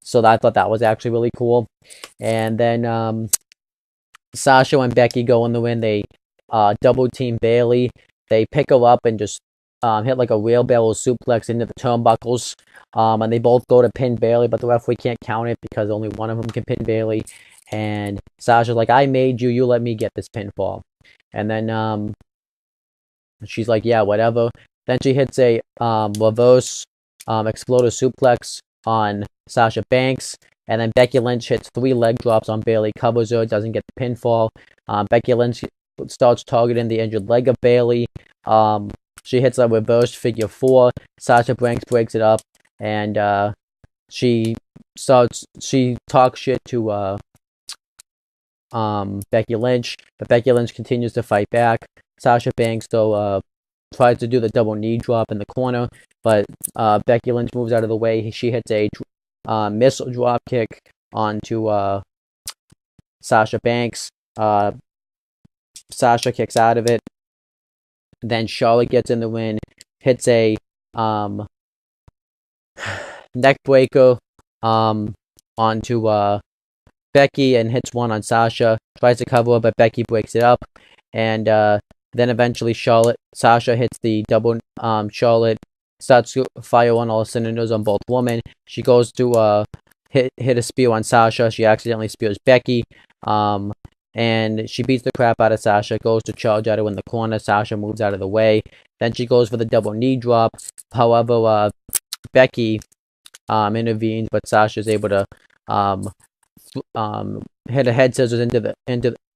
So I thought that was actually really cool. And then Sasha and Becky go in the ring. They double team Bayley. They pick her up and just hit like a wheelbarrow suplex into the turnbuckles. And they both go to pin Bayley, but the referee can't count it because only one of them can pin Bayley. And Sasha's like, "I made you. You let me get this pinfall." And then she's like, "Yeah, whatever." Then she hits a reverse exploder suplex on Sasha Banks. And then Becky Lynch hits 3 leg drops on Bayley, covers her, doesn't get the pinfall. Becky Lynch starts targeting the injured leg of Bayley. She hits a reverse figure 4. Sasha Banks breaks it up. And she talks shit to Becky Lynch. But Becky Lynch continues to fight back. Sasha Banks, though, tries to do the double knee drop in the corner, but Becky Lynch moves out of the way. She hits a missile drop kick onto Sasha Banks. Sasha kicks out of it. Then Charlotte gets in the ring, hits a neck breaker onto Becky and hits one on Sasha. Tries to cover her, but Becky breaks it up. And then eventually Sasha hits the double. Charlotte starts to fire on all cylinders on both women. She goes to hit a spear on Sasha. She accidentally spears Becky. And she beats the crap out of Sasha, goes to charge at her in the corner. Sasha moves out of the way. Then she goes for the double knee drop. However, Becky intervenes, but Sasha's able to hit a head scissors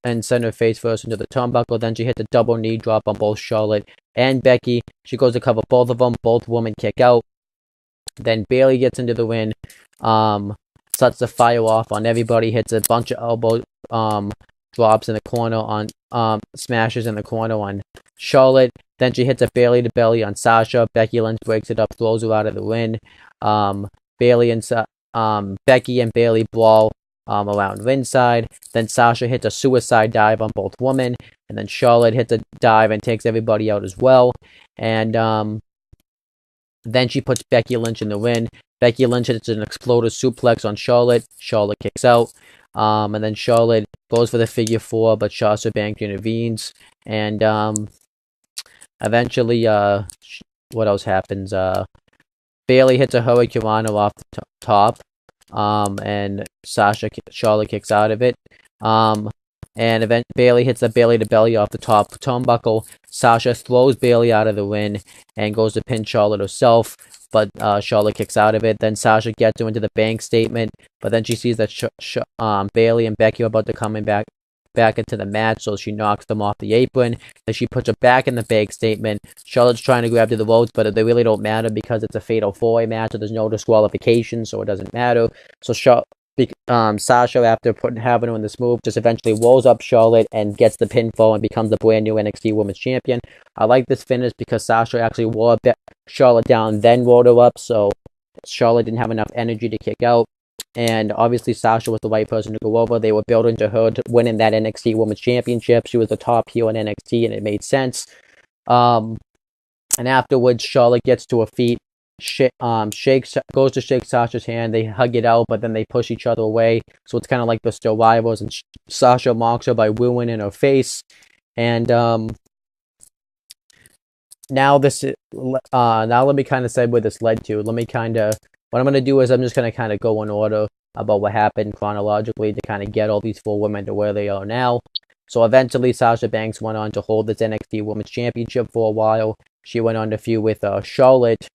and send her face first into the turnbuckle. Then she hits a double knee drop on both Charlotte and Becky. She goes to cover both of them. Both women kick out. Then Bayley gets into the ring, starts to fire off on everybody, hits a bunch of elbow drops in the corner on smashes in the corner on Charlotte. Then she hits a Bayley to belly on Sasha. Becky Lynch breaks it up, throws her out of the ring. Becky and Bayley brawl around ringside. Then Sasha hits a suicide dive on both women, and then Charlotte hits a dive and takes everybody out as well. And then she puts Becky Lynch in the ring. Becky Lynch hits an exploder suplex on Charlotte. Charlotte kicks out. And then Charlotte goes for the figure four, but Sasha Banks intervenes. And eventually, what else happens? Bayley hits a hurricanrana off the top. And Charlotte kicks out of it. And Bayley hits the Bayley to belly off the top turnbuckle. Sasha throws Bayley out of the ring and goes to pin Charlotte herself, but Charlotte kicks out of it. Then Sasha gets her into the bank statement, but then she sees that Bayley and Becky are about to come back into the match, so she knocks them off the apron. Then she puts her back in the bank statement. Charlotte's trying to grab to the ropes, but they really don't matter because it's a fatal four-way match, so there's no disqualification, so it doesn't matter. So Sasha, after having her in this move, just eventually rolls up Charlotte and gets the pinfall and becomes the brand new NXT Women's Champion. I like this finish because Sasha actually wore Charlotte down, then rolled her up, so Charlotte didn't have enough energy to kick out. And obviously Sasha was the right person to go over. They were building to her winning that NXT Women's Championship. She was the top heel in NXT, and it made sense. And afterwards, Charlotte gets to her feet. Goes to shake Sasha's hand. They hug it out, but then they push each other away. So it's kind of like they're still rivals. And Sasha mocks her by wooing in her face. And now let me kind of say where this led to. What I'm gonna do is I'm just gonna kind of go in order about what happened chronologically to kind of get all these four women to where they are now. So eventually, Sasha Banks went on to hold this NXT Women's Championship for a while. She went on to feud with Charlotte.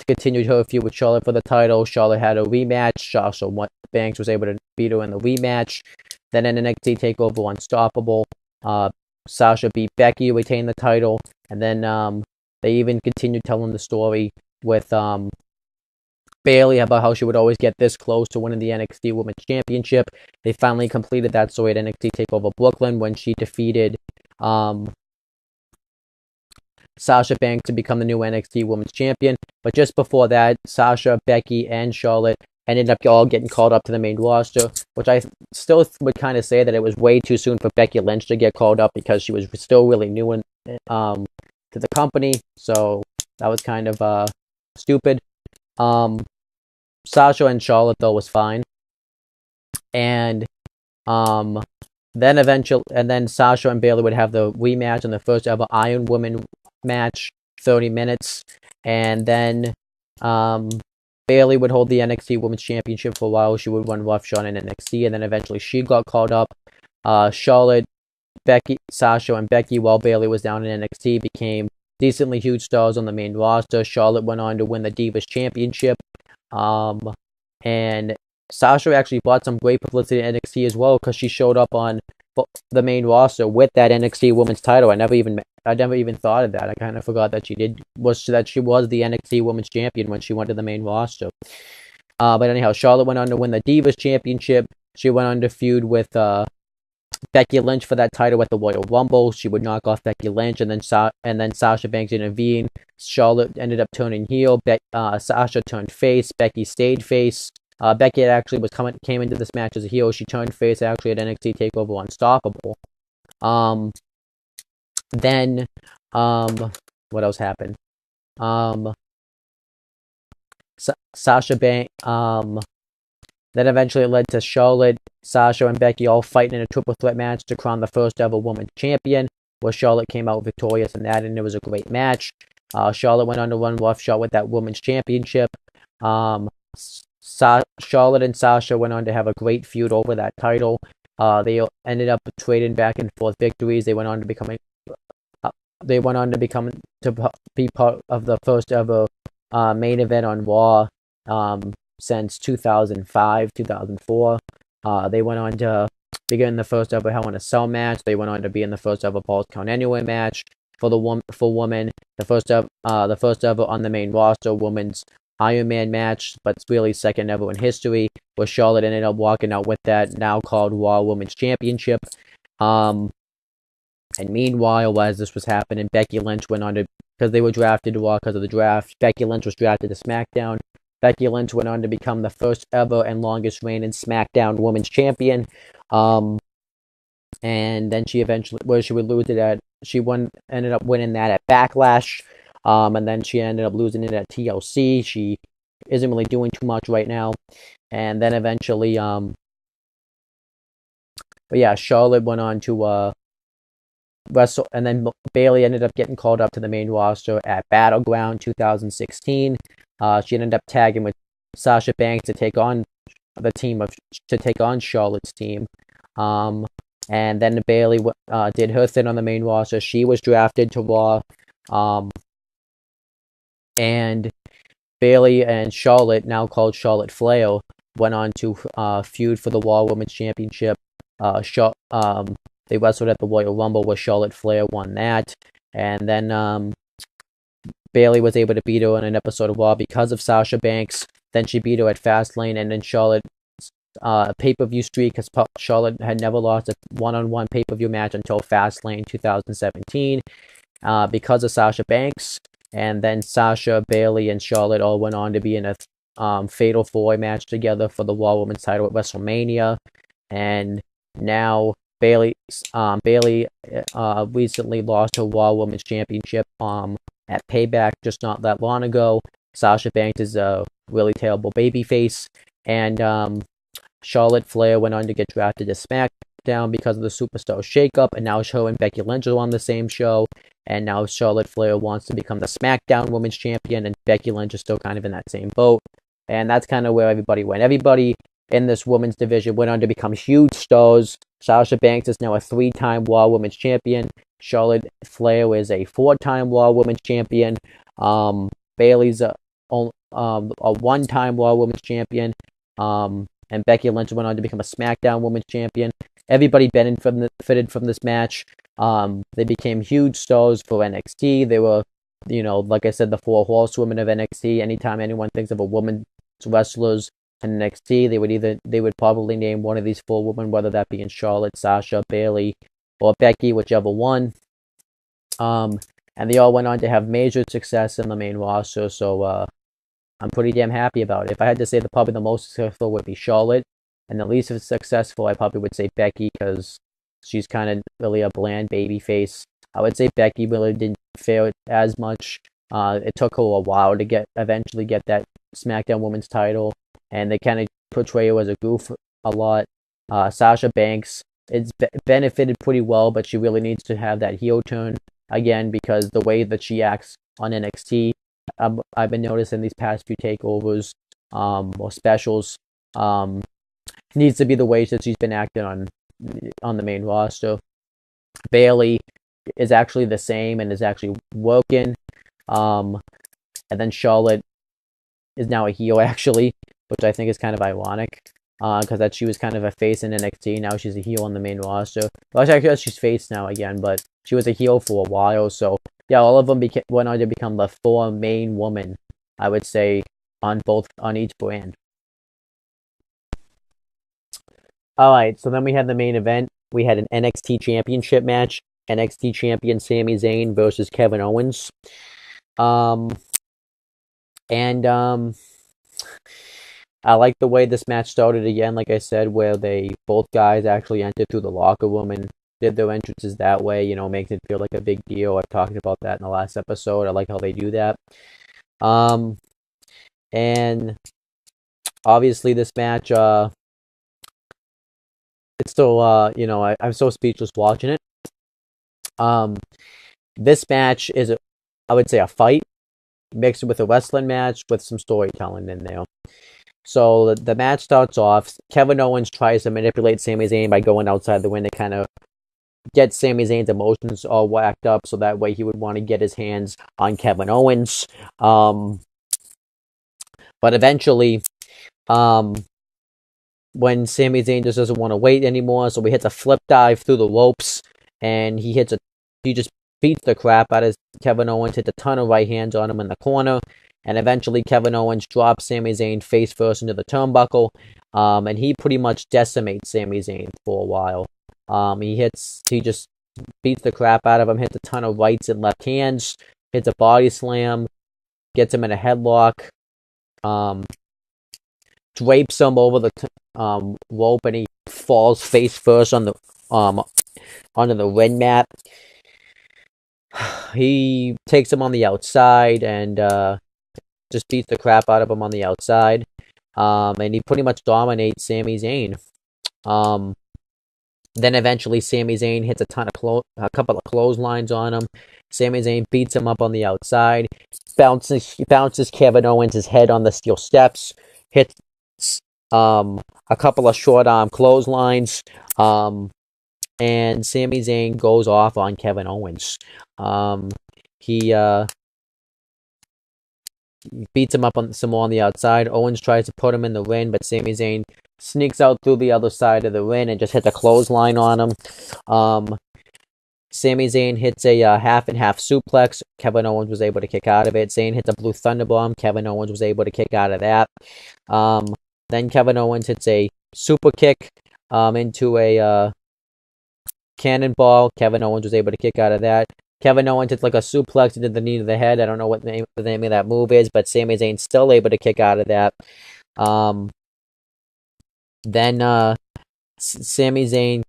Continued her feud with Charlotte for the title. Charlotte had a rematch. Sasha Banks was able to beat her in the rematch. Then in NXT TakeOver Unstoppable, Sasha beat Becky, retained the title, and then they even continued telling the story with Bayley about how she would always get this close to winning the NXT Women's Championship. They finally completed that story at NXT TakeOver Brooklyn when she defeated Sasha Banks to become the new NXT Women's Champion. But just before that, Sasha, Becky, and Charlotte ended up all getting called up to the main roster, which I still would kind of say that it was way too soon for Becky Lynch to get called up because she was still really new to the company. So that was kind of stupid. Sasha and Charlotte, though, was fine. And then Sasha and Bayley would have the rematch in the first ever Iron Woman match, 30 minutes, and then Bayley would hold the NXT Women's Championship for a while. She would run roughshod in NXT, and then eventually she got called up. Charlotte, Sasha, and Becky, while Bayley was down in NXT, became decently huge stars on the main roster. Charlotte went on to win the Divas Championship, and Sasha actually brought some great publicity to NXT as well because she showed up on the main roster with that NXT Women's title. I never even thought of that. I kind of forgot that she was the NXT Women's Champion when she went to the main roster. But anyhow, Charlotte went on to win the Divas Championship. She went on to feud with Becky Lynch for that title at the Royal Rumble. She would knock off Becky Lynch, and then Sasha Banks intervened. Charlotte ended up turning heel. Sasha turned face. Becky stayed face. Becky actually came into this match as a heel. She turned face actually at NXT TakeOver Unstoppable. Then what else happened? Sasha Banks. Then eventually led to Charlotte, Sasha, and Becky all fighting in a triple threat match to crown the first ever women's champion, where Charlotte came out victorious in that, and it was a great match. Charlotte went on to run roughshod with that women's championship. Charlotte and Sasha went on to have a great feud over that title. They ended up trading back and forth victories. They went on to become to be part of the first ever main event on Raw since 2005, 2004. They went on to begin the first ever Hell in a Cell match. They went on to be in the first ever Falls Count Anywhere match for women. The first ever on the main roster women's Iron Man match, but it's really second ever in history, where Charlotte ended up walking out with that now called Raw Women's Championship. And meanwhile, as this was happening, Becky Lynch went on to, because they were drafted to Raw because of the draft, Becky Lynch was drafted to SmackDown. Becky Lynch went on to become the first ever and longest reigning SmackDown Women's Champion. And then she eventually, where she would lose it at, ended up winning that at Backlash. And then she ended up losing it at TLC. She isn't really doing too much right now. And then eventually, Charlotte went on to wrestle, and then Bayley ended up getting called up to the main roster at Battleground 2016. She ended up tagging with Sasha Banks to take on Charlotte's team. And then Bayley did her thing on the main roster. She was drafted to Raw. And Bayley and Charlotte, now called Charlotte Flair, went on to feud for the Raw Women's Championship. They wrestled at the Royal Rumble, where Charlotte Flair won that. And then Bayley was able to beat her in an episode of Raw because of Sasha Banks. Then she beat her at Fastlane, and then Charlotte pay-per-view streak, because Charlotte had never lost a one-on-one pay-per-view match until Fastlane 2017 because of Sasha Banks. And then Sasha, Bayley, and Charlotte all went on to be in a Fatal 4-Way match together for the Raw Women's title at WrestleMania. And now Bayley recently lost her Raw Women's Championship at Payback just not that long ago. Sasha Banks is a really terrible babyface, and Charlotte Flair went on to get drafted to SmackDown because of the Superstar shakeup, and now her and Becky Lynch are on the same show, and now Charlotte Flair wants to become the SmackDown Women's Champion, and Becky Lynch is still kind of in that same boat, and that's kind of where everybody went. Everybody in this women's division went on to become huge stars. Sasha Banks is now a 3-time Raw Women's Champion. Charlotte Flair is a 4-time Raw Women's Champion. Bayley's a 1-time Raw Women's Champion. And Becky Lynch went on to become a SmackDown Women's Champion. Everybody benefited from this match. They became huge stars for NXT. They were, like I said, the 4 horsewomen of NXT. Anytime anyone thinks of a women's wrestlers in NXT, they would probably name one of these 4 women, whether that be in Charlotte, Sasha, Bayley, or Becky, whichever one. And they all went on to have major success in the main roster, so I'm pretty damn happy about it. If I had to say probably the most successful would be Charlotte, and the least successful I probably would say Becky, because she's kind of really a bland baby face. I would say Becky really didn't fare as much. It took her a while to eventually get that SmackDown Women's title, and they kind of portray her as a goof a lot. Sasha Banks, it's benefited pretty well, but she really needs to have that heel turn again, because the way that she acts on NXT, I've been noticing these past few takeovers or specials, needs to be the way that she's been acting on the main roster. Bayley is actually the same and is actually working. And then Charlotte is now a heel, actually, which I think is kind of ironic, because she was kind of a face in NXT. Now she's a heel on the main roster. Well, I guess she's face now again, but she was a heel for a while. So yeah, all of them went on to become the 4 main women, I would say, on each brand. All right, so then we had the main event. We had an NXT Championship match. NXT Champion Sami Zayn versus Kevin Owens. I like the way this match started again, like I said, where both guys actually entered through the locker room and did their entrances that way, makes it feel like a big deal. I've talked about that in the last episode. I like how they do that. And obviously this match, it's still, I'm so speechless watching it. This match is, I would say, a fight mixed with a wrestling match with some storytelling in there. So the match starts off. Kevin Owens tries to manipulate Sami Zayn by going outside the ring to kind of get Sami Zayn's emotions all whacked up, so that way he would want to get his hands on Kevin Owens. But eventually, when Sami Zayn just doesn't want to wait anymore, so he hits a flip dive through the ropes, and he just beats the crap out of Kevin Owens, hits a ton of right hands on him in the corner, and eventually Kevin Owens drops Sami Zayn face first into the turnbuckle, and he pretty much decimates Sami Zayn for a while. He just beats the crap out of him, hits a ton of rights and left hands, hits a body slam, gets him in a headlock, drapes him over the rope, and he falls face first on the onto the ring mat. He takes him on the outside and just beats the crap out of him on the outside. And he pretty much dominates Sami Zayn. Then eventually Sami Zayn hits a couple of clotheslines on him. Sami Zayn beats him up on the outside, bounces Kevin Owens' head on the steel steps, hits a couple of short arm clotheslines, and Sami Zayn goes off on Kevin Owens. He beats him up some more on the outside. Owens tries to put him in the ring, but Sami Zayn sneaks out through the other side of the ring and just hits a clothesline on him. Sami Zayn hits a half and half suplex. Kevin Owens was able to kick out of it. Zayn hits a blue thunderbomb. Kevin Owens was able to kick out of that. Then Kevin Owens hits a super kick into a cannonball. Kevin Owens was able to kick out of that. Kevin Owens hits like a suplex into the knee to the head. I don't know what the name of that move is, but Sami Zayn's still able to kick out of that. Then Sami Zayn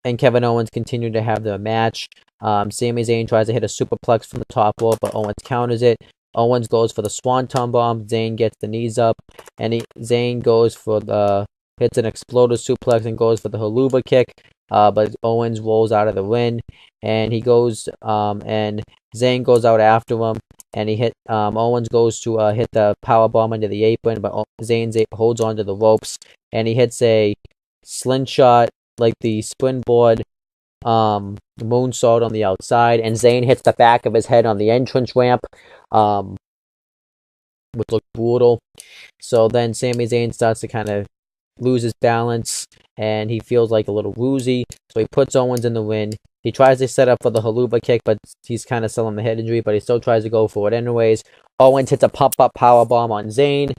and Kevin Owens continue to have their match. Sami Zayn tries to hit a superplex from the top rope, but Owens counters it. Owens goes for the swanton bomb. Zayn gets the knees up, and Zayn goes for hits an exploder suplex and goes for the haluva kick. But Owens rolls out of the ring, and he goes, and Zayn goes out after him, and Owens goes to hit the power bomb into the apron, but Zayn holds onto the ropes, and he hits a slingshot, like the springboard, moonsault on the outside, and Zayn hits the back of his head on the entrance ramp, which looked brutal. So then Sami Zayn starts to kind of lose his balance, and he feels like a little woozy, so he puts Owens in the ring. He tries to set up for the haluva kick, but he's kind of still on the head injury, but he still tries to go for it anyways. Owens hits a pop-up powerbomb on Zayn,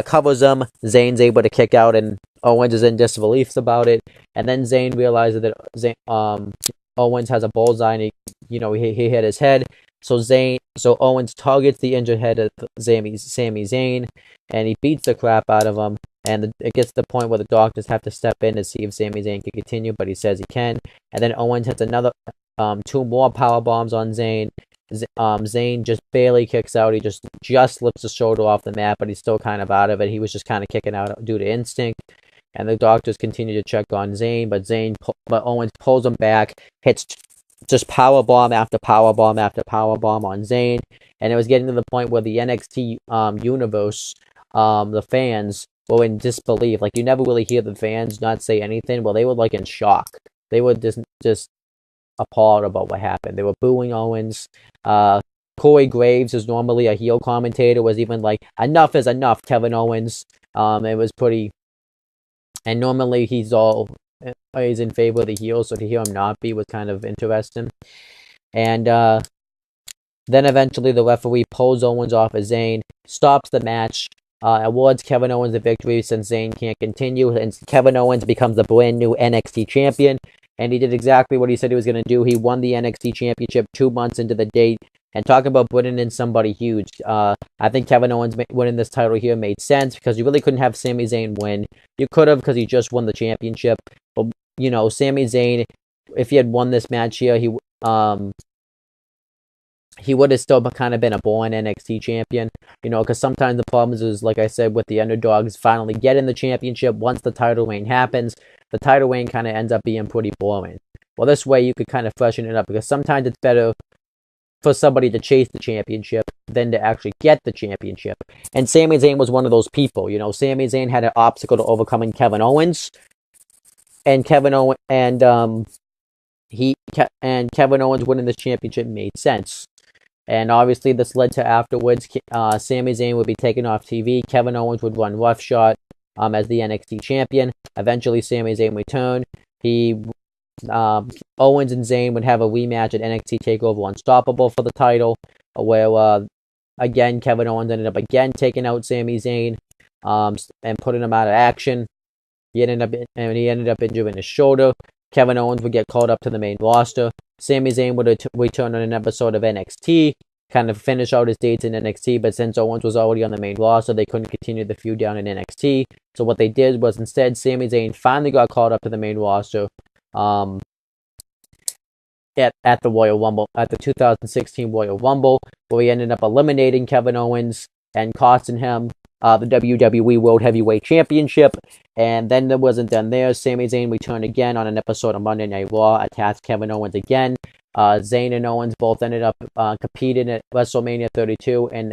covers him. Zayn's able to kick out, and Owens is in disbelief about it. And then Zayn realizes that Owens has a bullseye, and he hit his head. So Owens targets the injured head of Sami Zayn, and he beats the crap out of him. And it gets to the point where the doctors have to step in to see if Sami Zayn can continue, but he says he can. And then Owens hits another two more power bombs on Zayn. Zayn just barely kicks out. He just lifts the shoulder off the mat, but he's still kind of out of it. He was just kind of kicking out due to instinct. And the doctors continue to check on Zayn, but Owens pulls him back, hits just power bomb after power bomb after power bomb on Zayn. And it was getting to the point where the NXT universe, the fans, were in disbelief. Like, you never really hear the fans not say anything. Well, they were like in shock. They were just appalled about what happened. They were booing Owens. Corey Graves, who's normally a heel commentator, was even like, "Enough is enough, Kevin Owens." It was pretty. And normally he's in favor of the heel, so to hear him not be was kind of interesting. And then eventually the referee pulls Owens off of Zayn, stops the match, awards Kevin Owens the victory since Zayn can't continue, and Kevin Owens becomes the brand new NXT champion. And he did exactly what he said he was going to do. He won the NXT championship 2 months into the date. And talking about bringing in somebody huge, I think Kevin Owens winning this title here made sense, because you really couldn't have Sami Zayn win. You could have, because he just won the championship. But, Sami Zayn, if he had won this match here, he would have still kind of been a born NXT champion, because sometimes the problem is, like I said, with the underdogs finally getting the championship. Once the title reign happens, the title reign kind of ends up being pretty boring. Well, this way you could kind of freshen it up, because sometimes it's better for somebody to chase the championship than to actually get the championship. And Sami Zayn was one of those people. You know, Sami Zayn had an obstacle to overcoming Kevin Owens, and Kevin Owens winning this championship made sense. And obviously, this led to afterwards, Sami Zayn would be taken off TV. Kevin Owens would run roughshod as the NXT champion. Eventually, Sami Zayn returned. Owens and Zayn would have a rematch at NXT TakeOver Unstoppable for the title, where again Kevin Owens ended up again taking out Sami Zayn and putting him out of action. He ended up injuring his shoulder. Kevin Owens would get called up to the main roster. Sami Zayn would return on an episode of NXT, kind of finish out his dates in NXT, but since Owens was already on the main roster, they couldn't continue the feud down in NXT. So what they did was instead, Sami Zayn finally got called up to the main roster at the Royal Rumble, at the 2016 Royal Rumble, where he ended up eliminating Kevin Owens and costing him the WWE World Heavyweight Championship. And then it wasn't done there. Sami Zayn returned again on an episode of Monday Night Raw, attacked Kevin Owens again. Zayn and Owens both ended up competing at WrestleMania 32 in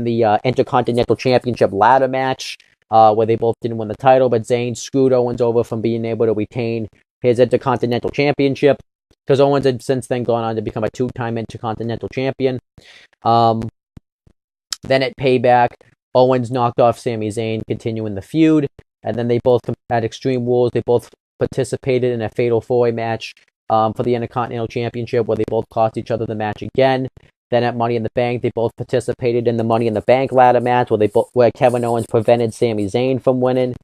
the Intercontinental Championship ladder match, where they both didn't win the title, but Zayn screwed Owens over from being able to retain his Intercontinental Championship, because Owens had since then gone on to become a two-time Intercontinental Champion. Then at Payback, Owens knocked off Sami Zayn, continuing the feud, and then they both, at Extreme Rules, they both participated in a Fatal 4-Way match for the Intercontinental Championship, where they both cost each other the match again. Then at Money in the Bank, they both participated in the Money in the Bank ladder match, where Kevin Owens prevented Sami Zayn from winning.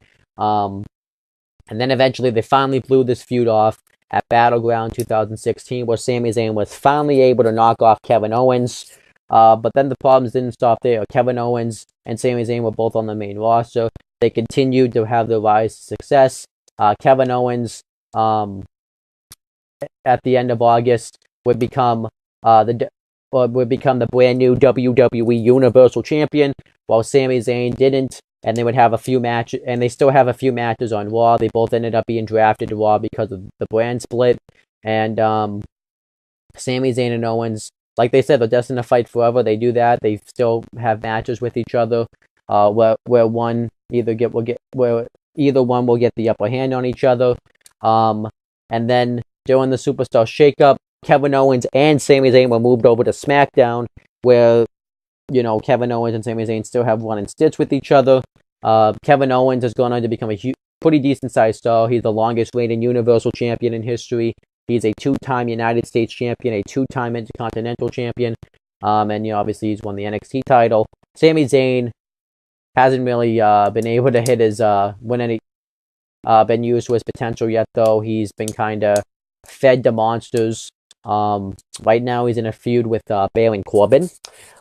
And then eventually they finally blew this feud off at Battleground 2016, where Sami Zayn was finally able to knock off Kevin Owens. But then the problems didn't stop there. Kevin Owens and Sami Zayn were both on the main roster. They continued to have their rise to success. Kevin Owens, at the end of August, would become the brand new WWE Universal Champion, while Sami Zayn didn't. And they would have a few matches, and they still have a few matches on Raw. They both ended up being drafted to Raw because of the brand split. And Sami Zayn and Owens, like they said, they're destined to fight forever. They do that. They still have matches with each other, where either one will get the upper hand on each other. And then during the Superstar Shakeup, Kevin Owens and Sami Zayn were moved over to SmackDown, where Kevin Owens and Sami Zayn still have run and stitch with each other. Kevin Owens has gone on to become a pretty decent-sized star. He's the longest-reigning Universal Champion in history. He's a two-time United States Champion, a two-time Intercontinental Champion, and obviously he's won the NXT title. Sami Zayn hasn't really been able to hit his been used to his potential yet, though. He's been kind of fed to monsters. Right now he's in a feud with Baron Corbin,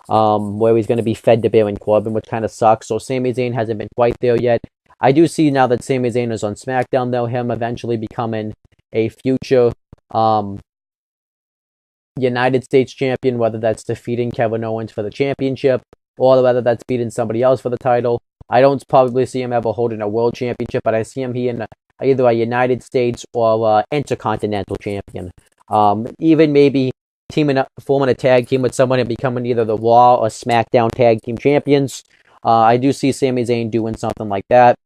where he's going to be fed to Baron Corbin, which kind of sucks. So Sami Zayn hasn't been quite there yet. I do see now that Sami Zayn is on SmackDown, though, him eventually becoming a future United States Champion, whether that's defeating Kevin Owens for the championship, or whether that's beating somebody else for the title. I don't probably see him ever holding a world championship, but I see him being either a United States or Intercontinental Champion. Even maybe forming a tag team with someone and becoming either the Raw or SmackDown Tag Team Champions. I do see Sami Zayn doing something like that.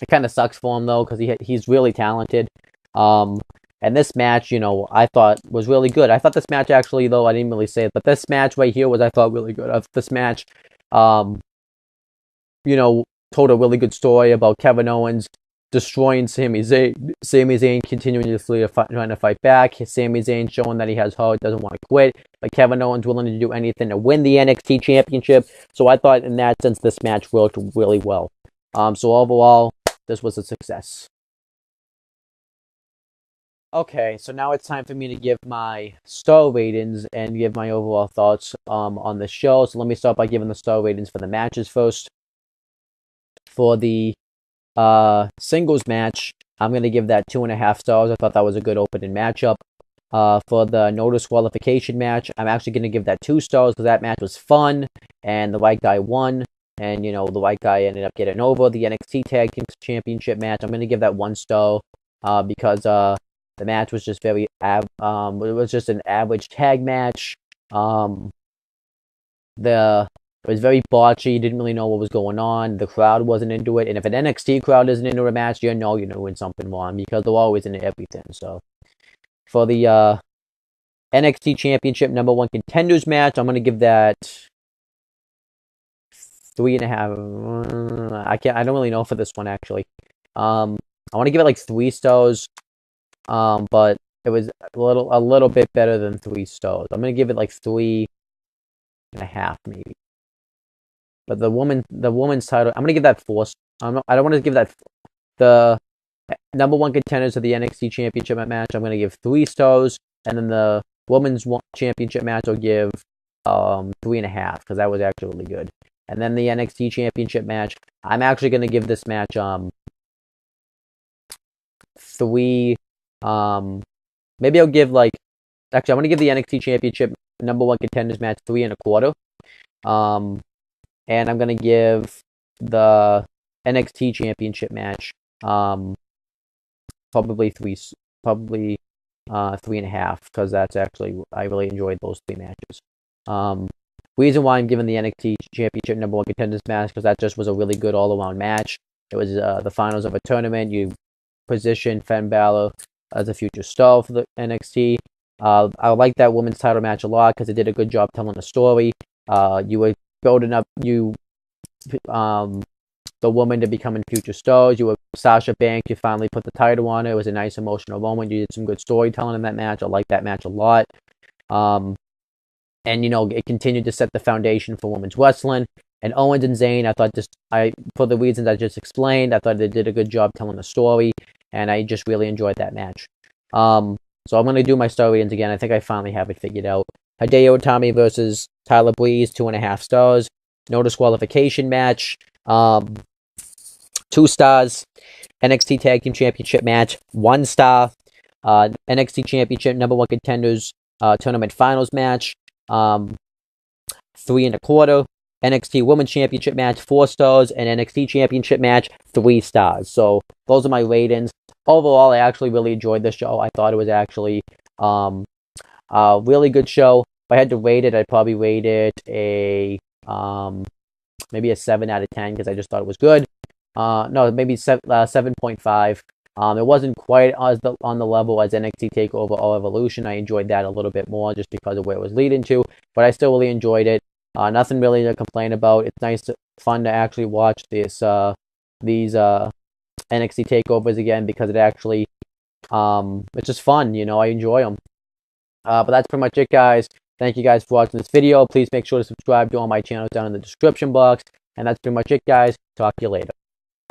It kind of sucks for him, though, because he's really talented. And this match, I thought was really good. I thought this match actually, though, I didn't really say it, but this match right here I thought really good. This match, told a really good story about Kevin Owens destroying Sami Zayn. Sami Zayn continuously trying to fight back. Sami Zayn showing that he has heart, doesn't want to quit. But Kevin Owens willing to do anything to win the NXT Championship. So I thought in that sense this match worked really well. So overall, this was a success. Okay, so now it's time for me to give my star ratings and give my overall thoughts on the show. So let me start by giving the star ratings for the matches first. For the singles match, I'm going to give that 2.5 stars. I thought that was a good opening matchup. For the no disqualification match, I'm actually going to give that 2 stars because that match was fun and the white guy won. And, the white guy ended up getting over. The NXT Tag Team Championship match, I'm going to give that 1 star because The match was just it was just an average tag match. It was very botchy. Didn't really know what was going on. The crowd wasn't into it. And if an NXT crowd isn't into a match, you know you're doing something wrong because they're always into everything. So for the NXT Championship #1 Contenders match, I'm gonna give that 3.5. I don't really know for this one actually. I want to give it like 3 stars. But it was a little bit better than 3 stars. I'm gonna give it like 3.5 maybe. But the woman's title, I'm gonna give that 4. I don't want to give that the #1 contenders of the NXT Championship match. I'm gonna give 3 stars, and then the women's championship match I'll give 3.5 because that was actually really good. And then the NXT Championship match, I'm actually gonna give this match 3. Maybe I'll give like actually I'm gonna give the NXT Championship #1 contenders match 3.25. And I'm gonna give the NXT Championship match probably 3.5 because that's actually I really enjoyed those 3 matches. Reason why I'm giving the NXT Championship #1 contenders match because that just was a really good all around match. It was the finals of a tournament. You positioned Finn Balor as a future star for the NXT. I like that women's title match a lot because it did a good job telling the story. You were building up the woman to becoming future stars. You were Sasha Banks. You finally put the title on her. It was a nice emotional moment. You did some good storytelling in that match. I like that match a lot. And it continued to set the foundation for women's wrestling. And Owens and Zayn, for the reasons I just explained, I thought they did a good job telling the story, and I just really enjoyed that match. So I'm going to do my star ratings again. I think I finally have it figured out. Hideo Itami versus Tyler Breeze, 2.5 stars. No disqualification match, 2 stars. NXT Tag Team Championship match, 1 star. NXT Championship #1 contenders tournament finals match, 3.25. NXT Women's Championship match, 4 stars, and NXT Championship match, 3 stars. So those are my ratings. Overall, I actually really enjoyed this show. I thought it was actually a really good show. If I had to rate it, I'd probably rate it maybe a 7 out of 10 because I just thought it was good. No, maybe 7.5. It wasn't quite on the level as NXT TakeOver or Evolution. I enjoyed that a little bit more just because of where it was leading to, but I still really enjoyed it. Nothing really to complain about. It's fun to actually watch these NXT TakeOvers again because it actually it's just fun. I enjoy them. But that's pretty much it, guys. Thank you guys for watching this video. Please make sure to subscribe to all my channels down in the description box. And that's pretty much it, guys. Talk to you later.